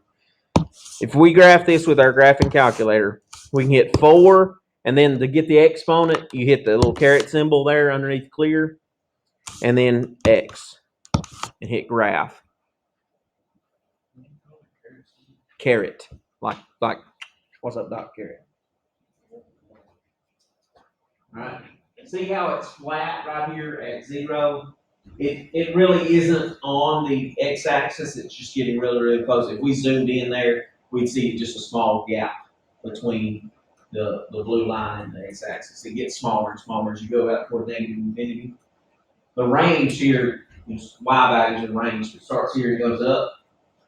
If we graph this with our graphing calculator, we can hit 4, and then to get the exponent, you hit the little caret symbol there underneath clear, and then X, and hit graph. Caret, like what's up, Doc? Caret. All right. See how it's flat right here at 0? It really isn't on the x-axis. It's just getting really, really close. If we zoomed in there, we'd see just a small gap between the blue line and the x-axis. It gets smaller and smaller as you go out toward negative infinity. The range here, y values in range, it starts here and goes up.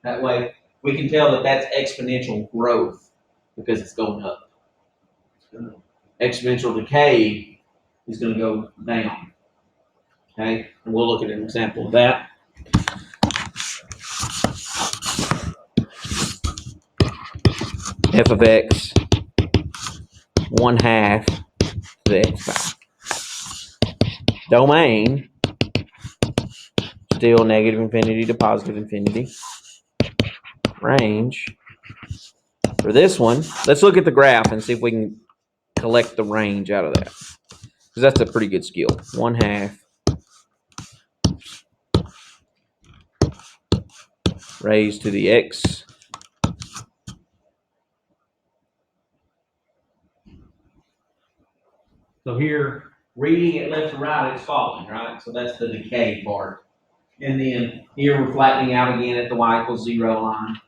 That way, we can tell that that's exponential growth because it's going up. Exponential decay is going to go down. Okay, and we'll look at an example of that. F of x 1/2 to the x power. Domain, still negative infinity to positive infinity. Range, for this one, let's look at the graph and see if we can collect the range out of that. Because that's a pretty good skill. 1/2 raised to the x. So here, reading it left to right, it's falling, right? So that's the decay part. And then here we're flattening out again at the y = 0 line.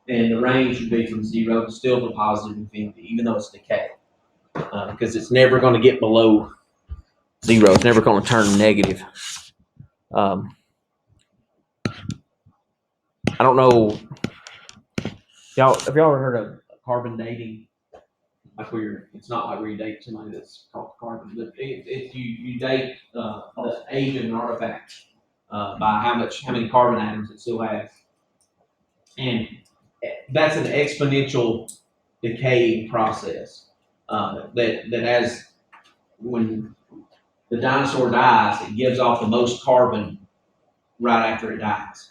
And the range would be from 0 to still to positive infinity, even though it's decay. Because it's never going to get below 0. It's never going to turn negative. I don't know. Have y'all ever heard of carbon dating? Like it's not like where you date somebody that's called carbon, but if you date the age of an artifact by how many carbon atoms it still has, and that's an exponential decaying process that has, when the dinosaur dies, it gives off the most carbon right after it dies.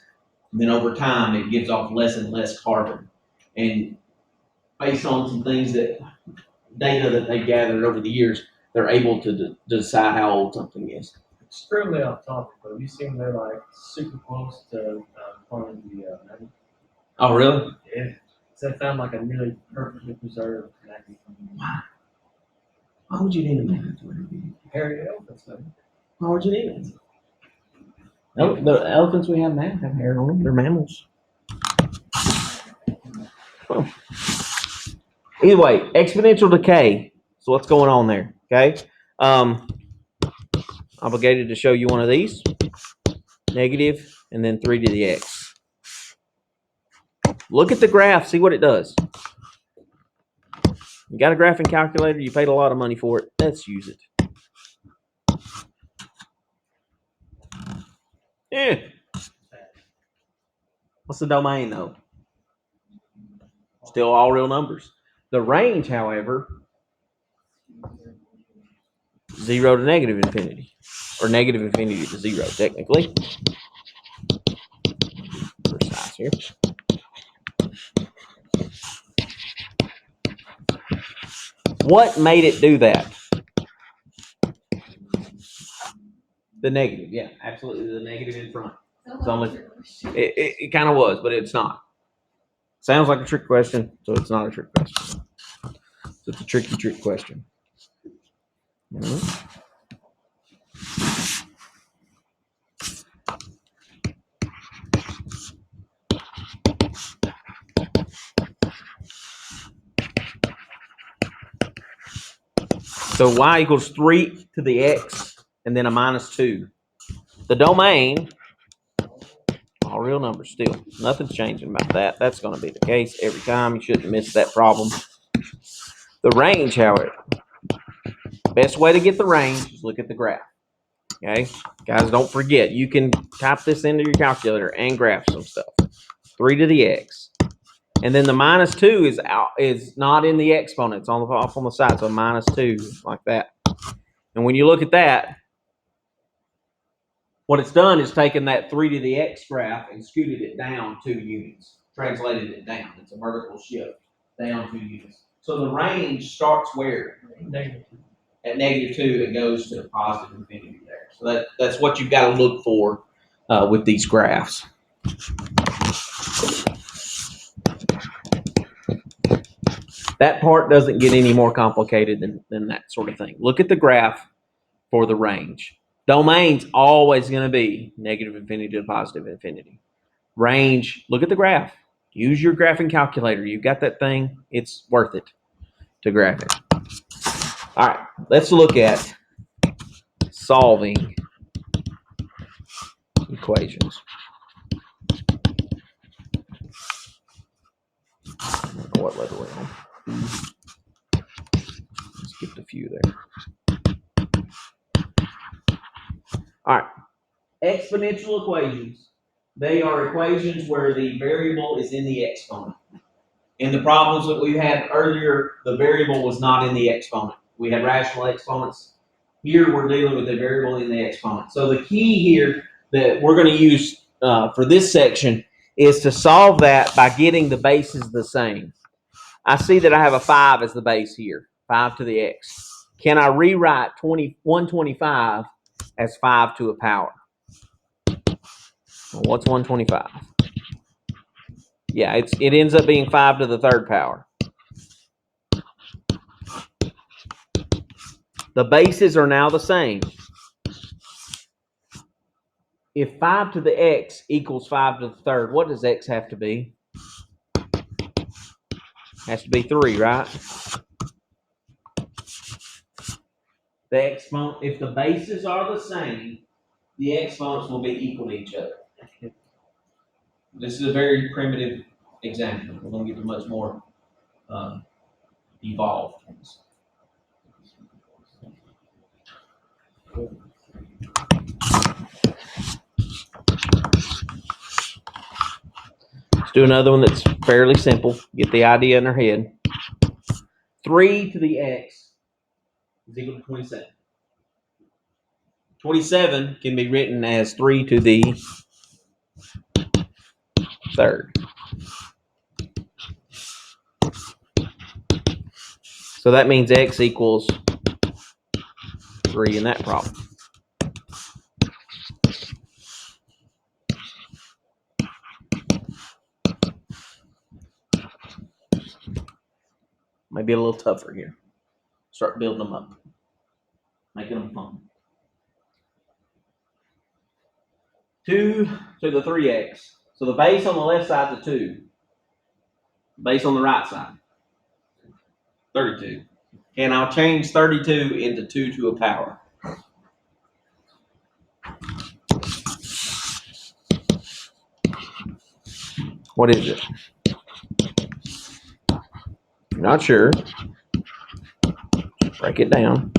And then over time, it gives off less and less carbon. And based on some things data that they've gathered over the years, they're able to decide how old something is. Extremely off topic, but have you seen they're like super close to finding the magnet? Oh, really? Yeah. So they found like a nearly perfectly preserved magnet. Wow. Why would you need a magnet? Hairy elephants, man. Why would you need it? The elephants we have now have hair on them. They're mammals. Well, either way, exponential decay. So what's going on there? Okay. Obligated to show you one of these. Negative, and then 3 to the x. Look at the graph. See what it does. You got a graphing calculator. You paid a lot of money for it. Let's use it. Yeah. What's the domain, though? Still all real numbers. The range, however, 0 to negative infinity. Or negative infinity to 0, technically. Precise here. What made it do that? The negative, yeah, absolutely. The negative in front. It's only, it kind of was, but it's not. Sounds like a trick question, so it's not a trick question. So it's a trick question. Mhm. So y equals 3 to the x and then a minus 2. The domain, all real numbers still. Nothing's changing about that. That's going to be the case every time. You shouldn't miss that problem. The range, however, best way to get the range is look at the graph. Okay? Guys, don't forget, you can type this into your calculator and graph some stuff. 3 to the x. And then the minus 2 is not in the exponent. It's off on the side. So minus 2, like that. And when you look at that, what it's done is taken that 3 to the x graph and scooted it down 2 units. Translated it down. It's a vertical shift down 2 units. So the range starts where? Negative. At -2, it goes to positive infinity there. So that's what you've got to look for with these graphs. That part doesn't get any more complicated than that sort of thing. Look at the graph for the range. Domain's always going to be negative infinity to positive infinity. Range, look at the graph. Use your graphing calculator. You've got that thing. It's worth it to graph it. All right, let's look at solving equations. I don't know what letter we're on. Skipped a few there. All right. Exponential equations. They are equations where the variable is in the exponent. In the problems that we had earlier, the variable was not in the exponent. We had rational exponents. Here we're dealing with a variable in the exponent. So the key here that we're going to use for this section is to solve that by getting the bases the same. I see that I have a 5 as the base here, 5 to the x. Can I rewrite 125 as 5 to a power? Well, what's 125? Yeah, it ends up being 5 to the third power. The bases are now the same. If 5 to the x equals 5 to the third, what does x have to be? Has to be 3, right? The exponent, if the bases are the same, the exponents will be equal to each other. This is a very primitive example. We're going to get to much more evolved ones. Let's do another one that's fairly simple. Get the idea in our head. 3 to the x is equal to 27. 27 can be written as 3 to the third. So that means x equals 3 in that problem. Might be a little tougher here. Start building them up. Making them fun. 2 to the 3x. So the base on the left side is a 2. Base on the right side, 32. And I'll change 32 into 2 to a power. What is it? Not sure. Break it down.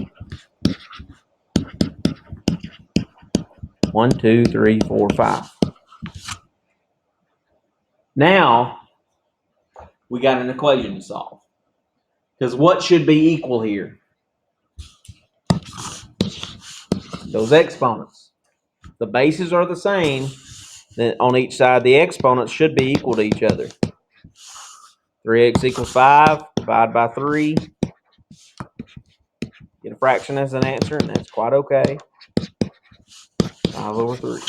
1, 2, 3, 4, 5. Now, we got an equation to solve. Because what should be equal here? Those exponents. The bases are the same. Then on each side, the exponents should be equal to each other. 3x equals 5. Divide by 3. Get a fraction as an answer, and that's quite okay. 5 over 3.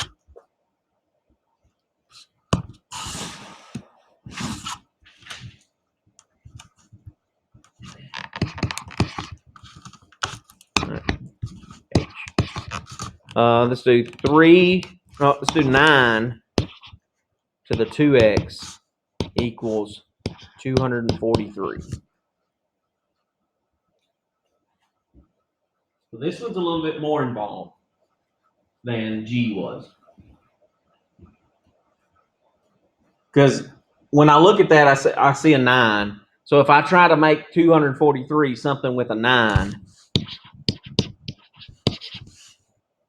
Let's do 3. No, let's do 9 to the 2x equals 243. So this one's a little bit more involved than G was. Because when I look at that, I see a 9. So if I try to make 243 something with a 9,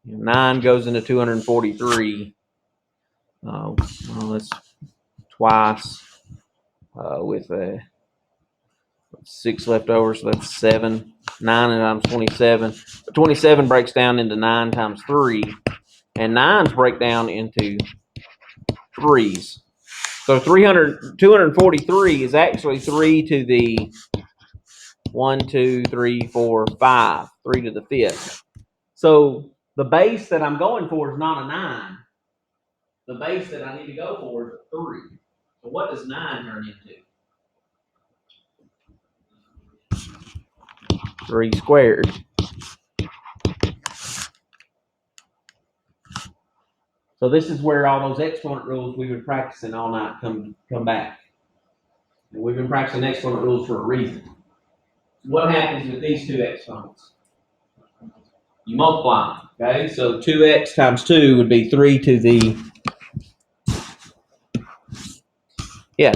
9 goes into 243. Well, that's twice with a 6 left over, so that's 7. 9 times 27. 27 breaks down into 9 times 3, and 9s break down into 3s. So 243 is actually 3 to the 1, 2, 3, 4, 5, 3 to the 5th. So the base that I'm going for is not a 9. The base that I need to go for is a 3. So what does 9 turn into? 3 squared. So this is where all those exponent rules we've been practicing all night come back. And we've been practicing exponent rules for a reason. What happens with these two exponents? You multiply them, okay? So 2x times 2 would be 3 to the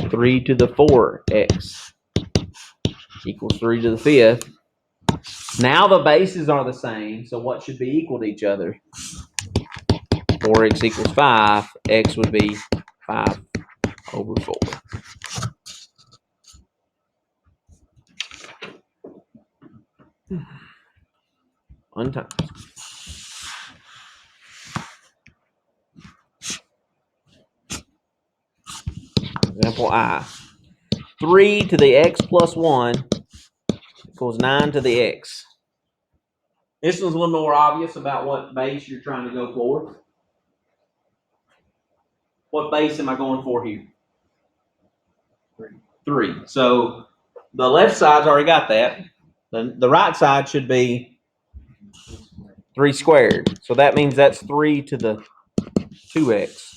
3 to the 4x equals 3 to the 5th. Now the bases are the same, so what should be equal to each other? 4x equals 5. X would be 5 over 4. One time. Example I. 3 to the x plus 1 equals 9 to the x. This one's a little more obvious about what base you're trying to go for. What base am I going for here? 3. So the left side's already got that. The right side should be 3 squared. So that means that's 3 to the 2x.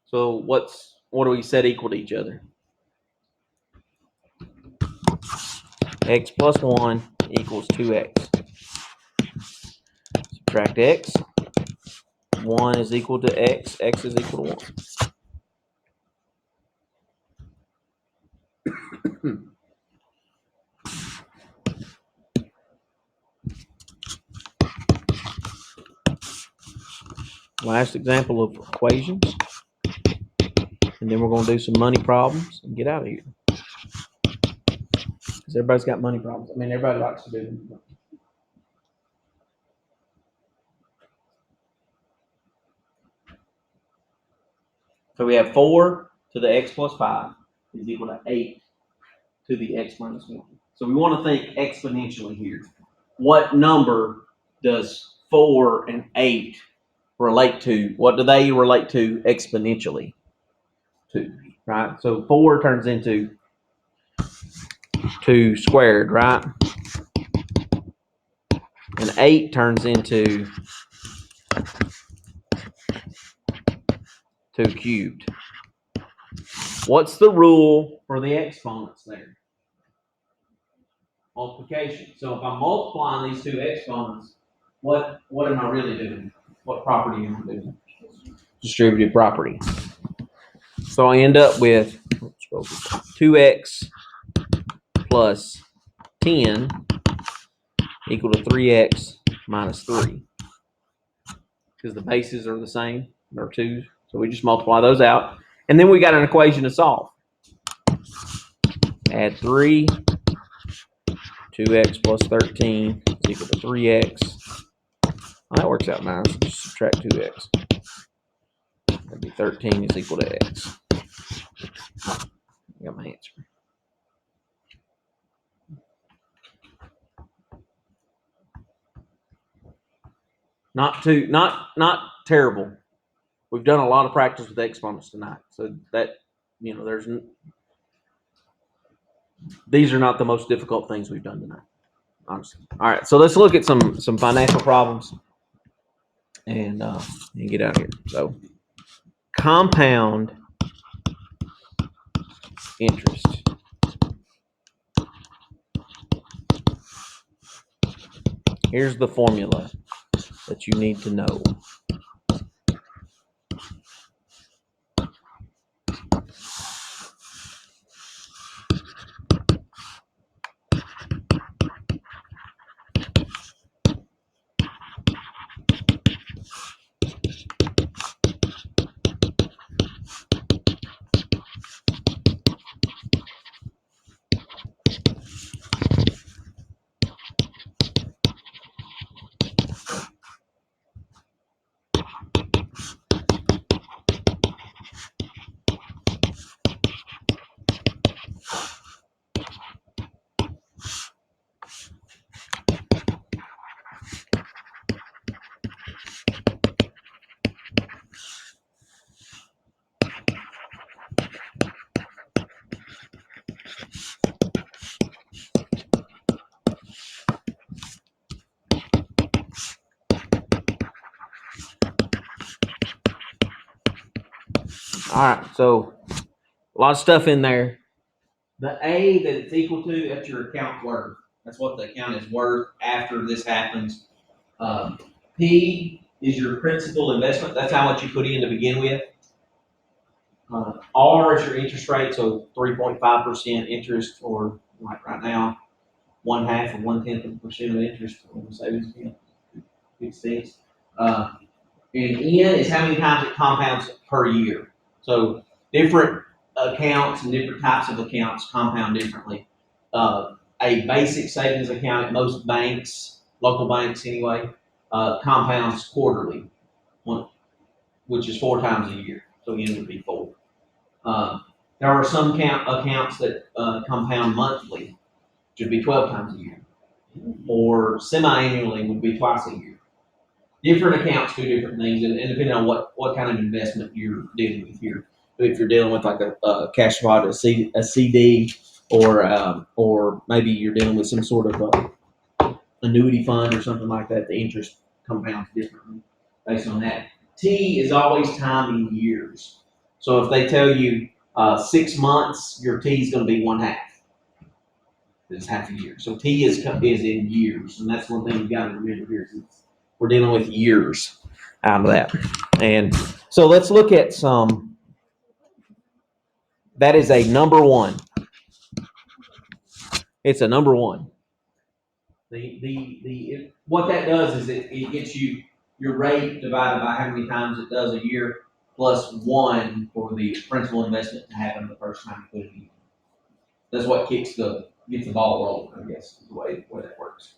So what do we set equal to each other? X plus 1 equals 2x. Subtract x. 1 is equal to x. X is equal to 1. Last example of equations. And then we're going to do some money problems and get out of here. Because everybody's got money problems. I mean, everybody likes to do them. So we have 4 to the x plus 5 is equal to 8 to the x minus 1. So we want to think exponentially here. What number does 4 and 8 relate to? What do they relate to exponentially to? Right? So 4 turns into 2 squared, right? And 8 turns into 2 cubed. What's the rule for the exponents there? Multiplication. So if I'm multiplying these two exponents, what am I really doing? What property am I doing? Distributive property. So I end up with 2x plus 10 equal to 3x minus 3. Because the bases are the same. They're 2. So we just multiply those out. And then we got an equation to solve. Add 3. 2x plus 13 is equal to 3x. Well, that works out nice. Just subtract 2x. That'd be 13 is equal to x. Got my answer. Not terrible. We've done a lot of practice with exponents tonight. So that, there's these are not the most difficult things we've done tonight, honestly. All right, so let's look at some financial problems and get out of here. So compound interest. Here's the formula that you need to know. All right, so a lot of stuff in there. The A that it's equal to, that's your account worth. That's what the account is worth after this happens. P is your principal investment. That's how much you put in to begin with. R is your interest rate, so 3.5% interest, or like right now, 1/2 or 1/10% of interest on the savings account. Makes sense. And N is how many times it compounds per year. So different accounts and different types of accounts compound differently. A basic savings account at most banks, local banks anyway, compounds quarterly, which is 4 times a year. So N would be 4. There are some accounts that compound monthly, which would be 12 times a year, or semi-annually would be twice a year. Different accounts do different things, and depending on what kind of investment you're dealing with here. If you're dealing with like a cash spot, a CD, or maybe you're dealing with some sort of annuity fund or something like that, the interest compounds differently based on that. T is always time in years. So if they tell you 6 months, your T is going to be 1/2. It's half a year. So T is in years, and that's one thing you got to remember here. We're dealing with years out of that. And so let's look at some. That is a number one. It's a number one. What that does is it gets you your rate divided by how many times it does a year plus 1 for the principal investment to happen the first time you put it in. That's what gets the ball rolling, I guess, is the way that works.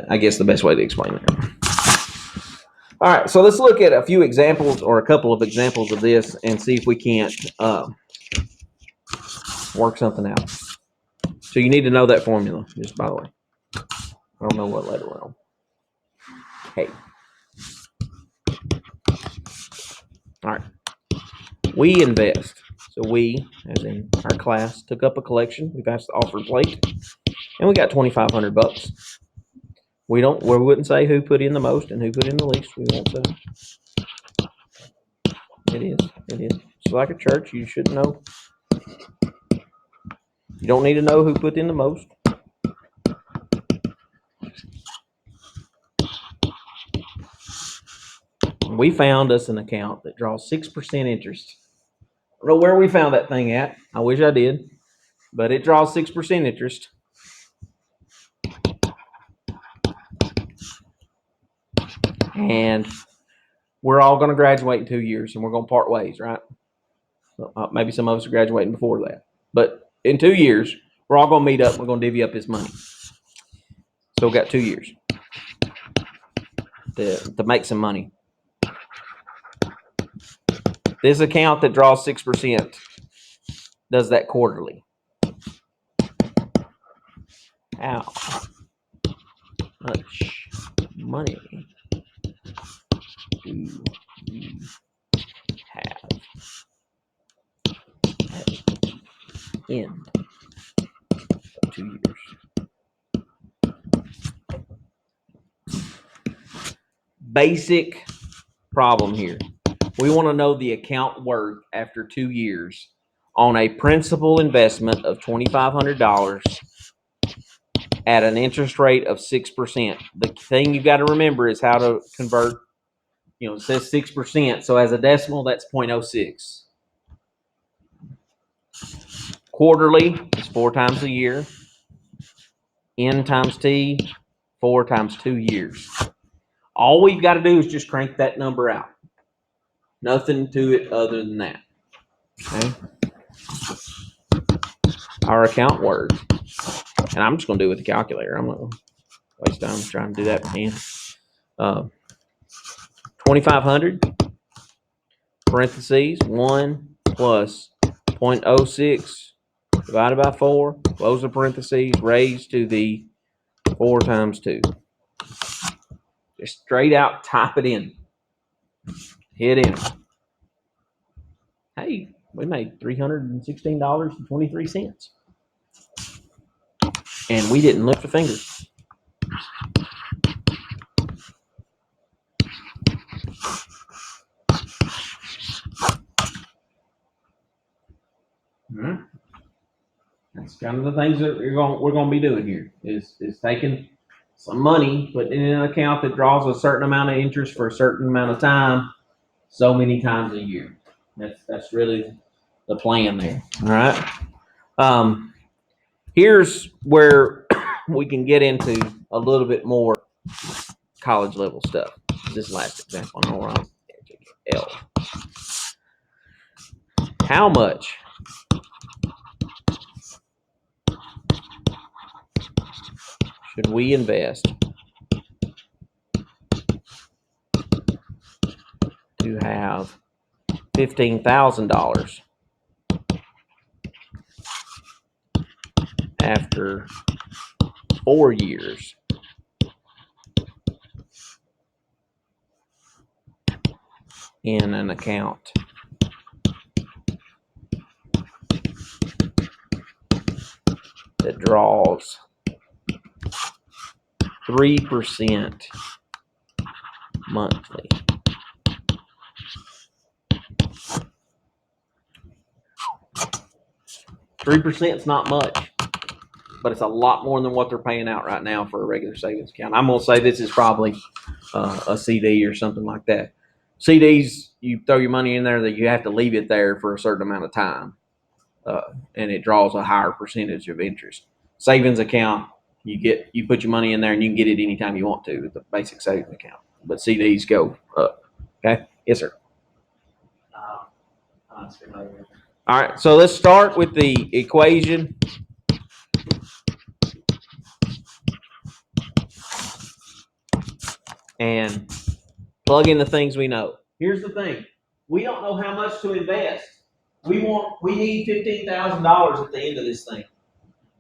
I guess the best way to explain it. All right, so let's look at a few examples or a couple of examples of this and see if we can't work something out. So you need to know that formula, just by the way. I don't know what letter we're on. K. All right. We invest. So we, as in our class, took up a collection. We passed the offer plate, and we got $2,500. We wouldn't say who put in the most and who put in the least. We won't say. It is. It's like a church. You should know. You don't need to know who put in the most. We found us an account that draws 6% interest. I don't know where we found that thing at. I wish I did, but it draws 6% interest. And we're all going to graduate in 2 years, and we're going to part ways, right? Maybe some of us are graduating before that. But in 2 years, we're all going to meet up. We're going to divvy up this money. So we've got 2 years to make some money. This account that draws 6% does that quarterly. How much money do you have at the end 2 years. Basic problem here. We want to know the account worth after 2 years on a principal investment of $2,500 at an interest rate of 6%. The thing you got to remember is how to convert. It says 6%, so as a decimal, that's 0.06. Quarterly is 4 times a year. N times T, 4 times 2 years. All we've got to do is just crank that number out. Nothing to it other than that. Okay. Our account worth. And I'm just going to do it with the calculator. I'm going to waste time trying to do that by hand. 2,500 parentheses 1 plus 0.06 divided by 4, close the parentheses, raised to the 4 times 2. Just straight out type it in. Hit enter. Hey, we made $316.23. And we didn't lift a finger. All right. That's kind of the things that we're going to be doing here is taking some money, putting it in an account that draws a certain amount of interest for a certain amount of time, so many times a year. That's really the plan there. All right. Here's where we can get into a little bit more college level stuff. This last example, I know we're on L. How much should we invest to have $15,000 after 4 years in an account that draws 3% monthly? $3% is not much, but it's a lot more than what they're paying out right now for a regular savings account. I'm gonna say this is probably a CD or something like that. CDs, you throw your money in there, that you have to leave it there for a certain amount of time, and it draws a higher percentage of interest. Savings account, you put your money in there and you can get it anytime you want to with the basic savings account. But CDs go up. Okay, yes sir. All right, so let's start with the equation. And plug in the things we know. Here's the thing. We don't know how much to invest. We need $15,000 at the end of this thing.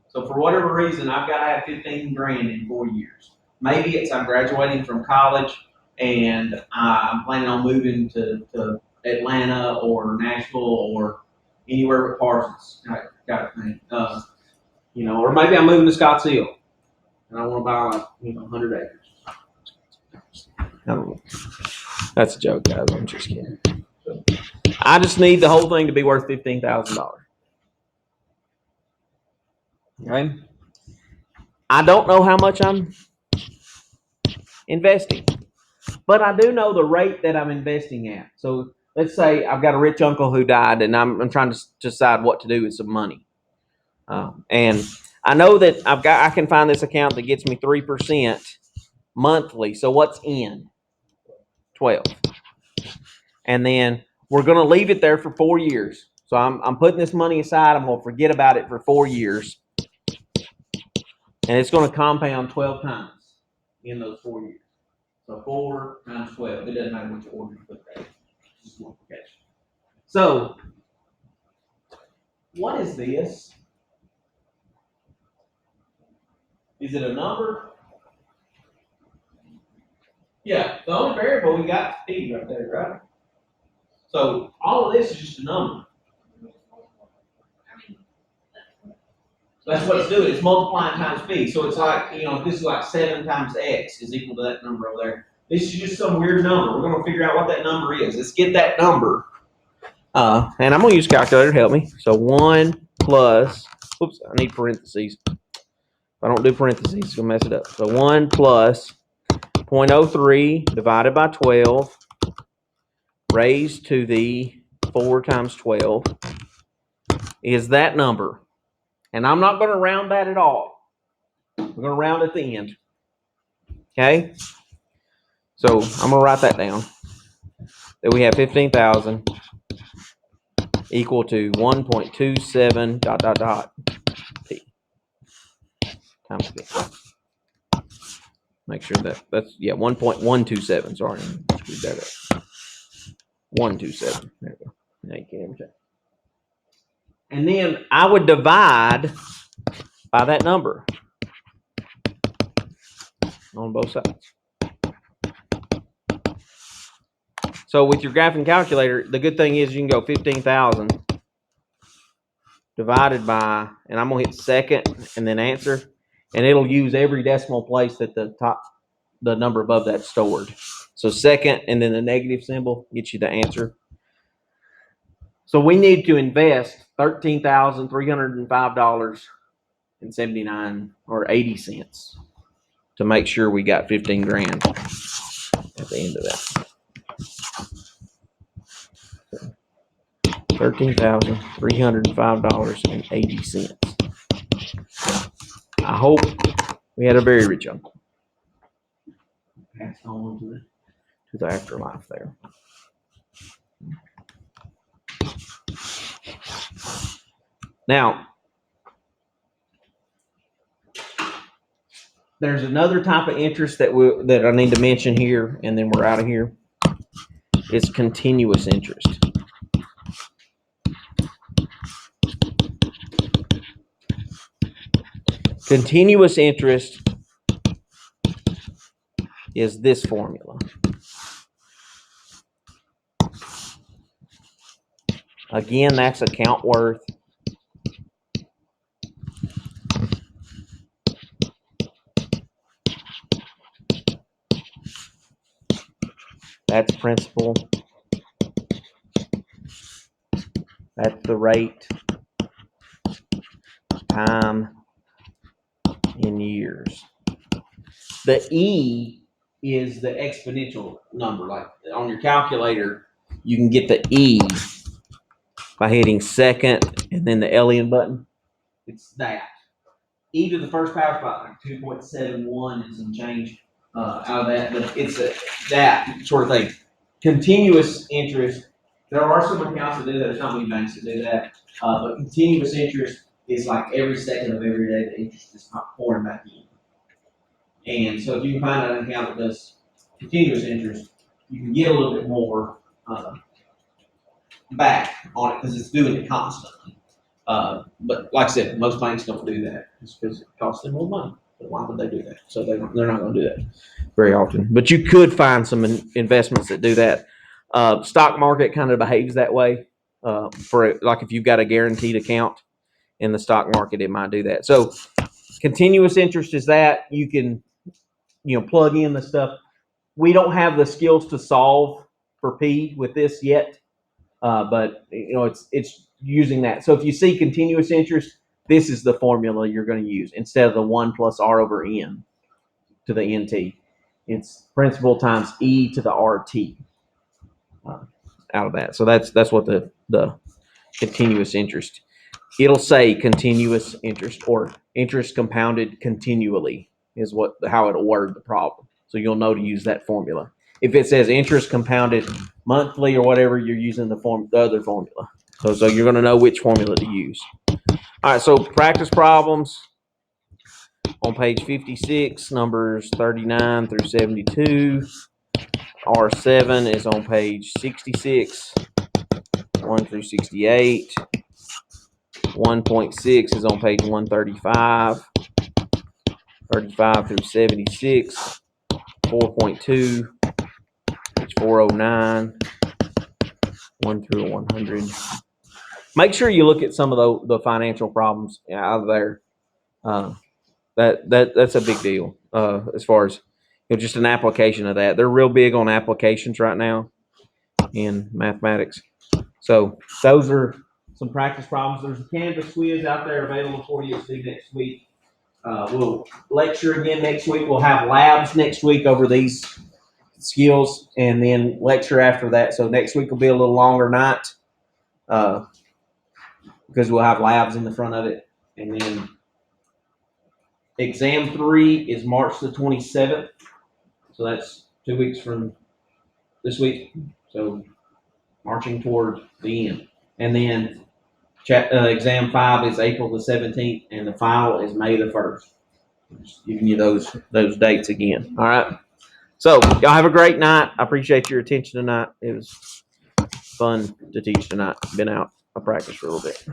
So for whatever reason, I've got to have 15 grand in 4 years. Maybe it's I'm graduating from college and I'm planning on moving to Atlanta or Nashville or anywhere but Parsons. Got to think. Or maybe I'm moving to Scottsdale and I want to buy 100 acres. I don't know. That's a joke, guys. I'm just kidding. I just need the whole thing to be worth $15,000. Okay. I don't know how much I'm investing, but I do know the rate that I'm investing at. So let's say I've got a rich uncle who died, and I'm trying to decide what to do with some money. And I know that I can find this account that gets me 3% monthly. So what's in 12? And then we're going to leave it there for 4 years. So I'm putting this money aside. I'm going to forget about it for 4 years. And it's going to compound 12 times in those 4 years. So 4 times 12. It doesn't matter which order you put that. It's just multiplication. So what is this? Is it a number? Yeah, the only variable we got is P right there, right? So all of this is just a number. That's what it's doing. It's multiplying times b. So it's like, if this is like 7 times x is equal to that number over there. This is just some weird number. We're going to figure out what that number is. Let's get that number. And I'm going to use a calculator to help me. So 1 plus, oops, I need parentheses. If I don't do parentheses, it's going to mess it up. So 1 plus 0.03 divided by 12 raised to the 4 times 12 is that number. And I'm not going to round that at all. We're going to round at the end. Okay? So I'm going to write that down. That we have 15,000 equal to 1.27 dot dot dot p times p. Make sure that's 1.127. Sorry, I screwed that up. 127. There we go. Now you can't even check. And then I would divide by that number on both sides. So with your graphing calculator, the good thing is you can go 15,000 divided by, and I'm going to hit second and then answer, and it'll use every decimal place that the number above that's stored. So second and then the negative symbol gets you the answer. So we need to invest $13,305.79 or 80 cents to make sure we got 15 grand at the end of that. $13,305.80. I hope we had a very rich uncle. Passed on to the afterlife there. Now, there's another type of interest that I need to mention here, and then we're out of here. It's continuous interest. Continuous interest is this formula. Again, that's account worth. That's principal. That's the rate. Time in years. The E is the exponential number. Like on your calculator, you can get the E by hitting second and then the alien button. It's that. E to the first power is about like 2.71 and some change out of that, but it's that sort of thing. Continuous interest. There are some accounts that do that. There's not many banks that do that. But continuous interest is like every second of every day the interest is pouring back in. And so if you can find an account that does continuous interest, you can get a little bit more back on it because it's doing it constantly. But like I said, most banks don't do that. It's because it costs them more money. But why would they do that? So they're not going to do that very often. But you could find some investments that do that. Stock market kind of behaves that way. For like if you've got a guaranteed account in the stock market, it might do that. So continuous interest is that you can plug in the stuff. We don't have the skills to solve for P with this yet, but it's using that. So if you see continuous interest, this is the formula you're going to use instead of the 1 plus R over N to the NT. It's principal times E to the RT out of that. So that's what the continuous interest. It'll say continuous interest or interest compounded continually is how it'll word the problem. So you'll know to use that formula. If it says interest compounded monthly or whatever, you're using the other formula. So you're going to know which formula to use. All right, so practice problems on page 56, numbers 39 through 72. R.7 is on page 66, 1 through 68. 1.6 is on page 135, 35 through 76, 4.2, page 409, 1 through 100. Make sure you look at some of the financial problems out of there. That's a big deal as far as just an application of that. They're real big on applications right now in mathematics. So those are some practice problems. There's a Canvas quiz out there available for you to see next week. We'll lecture again next week. We'll have labs next week over these skills, and then lecture after that. So next week will be a little longer night because we'll have labs in the front of it, and then exam 3 is March the 27th. So that's 2 weeks from this week. So marching toward the end. And then exam 5 is April the 17th, and the final is May the 1st. Just giving you those dates again. All right. So y'all have a great night. I appreciate your attention tonight. It was fun to teach tonight. Been out. I practiced for a little bit.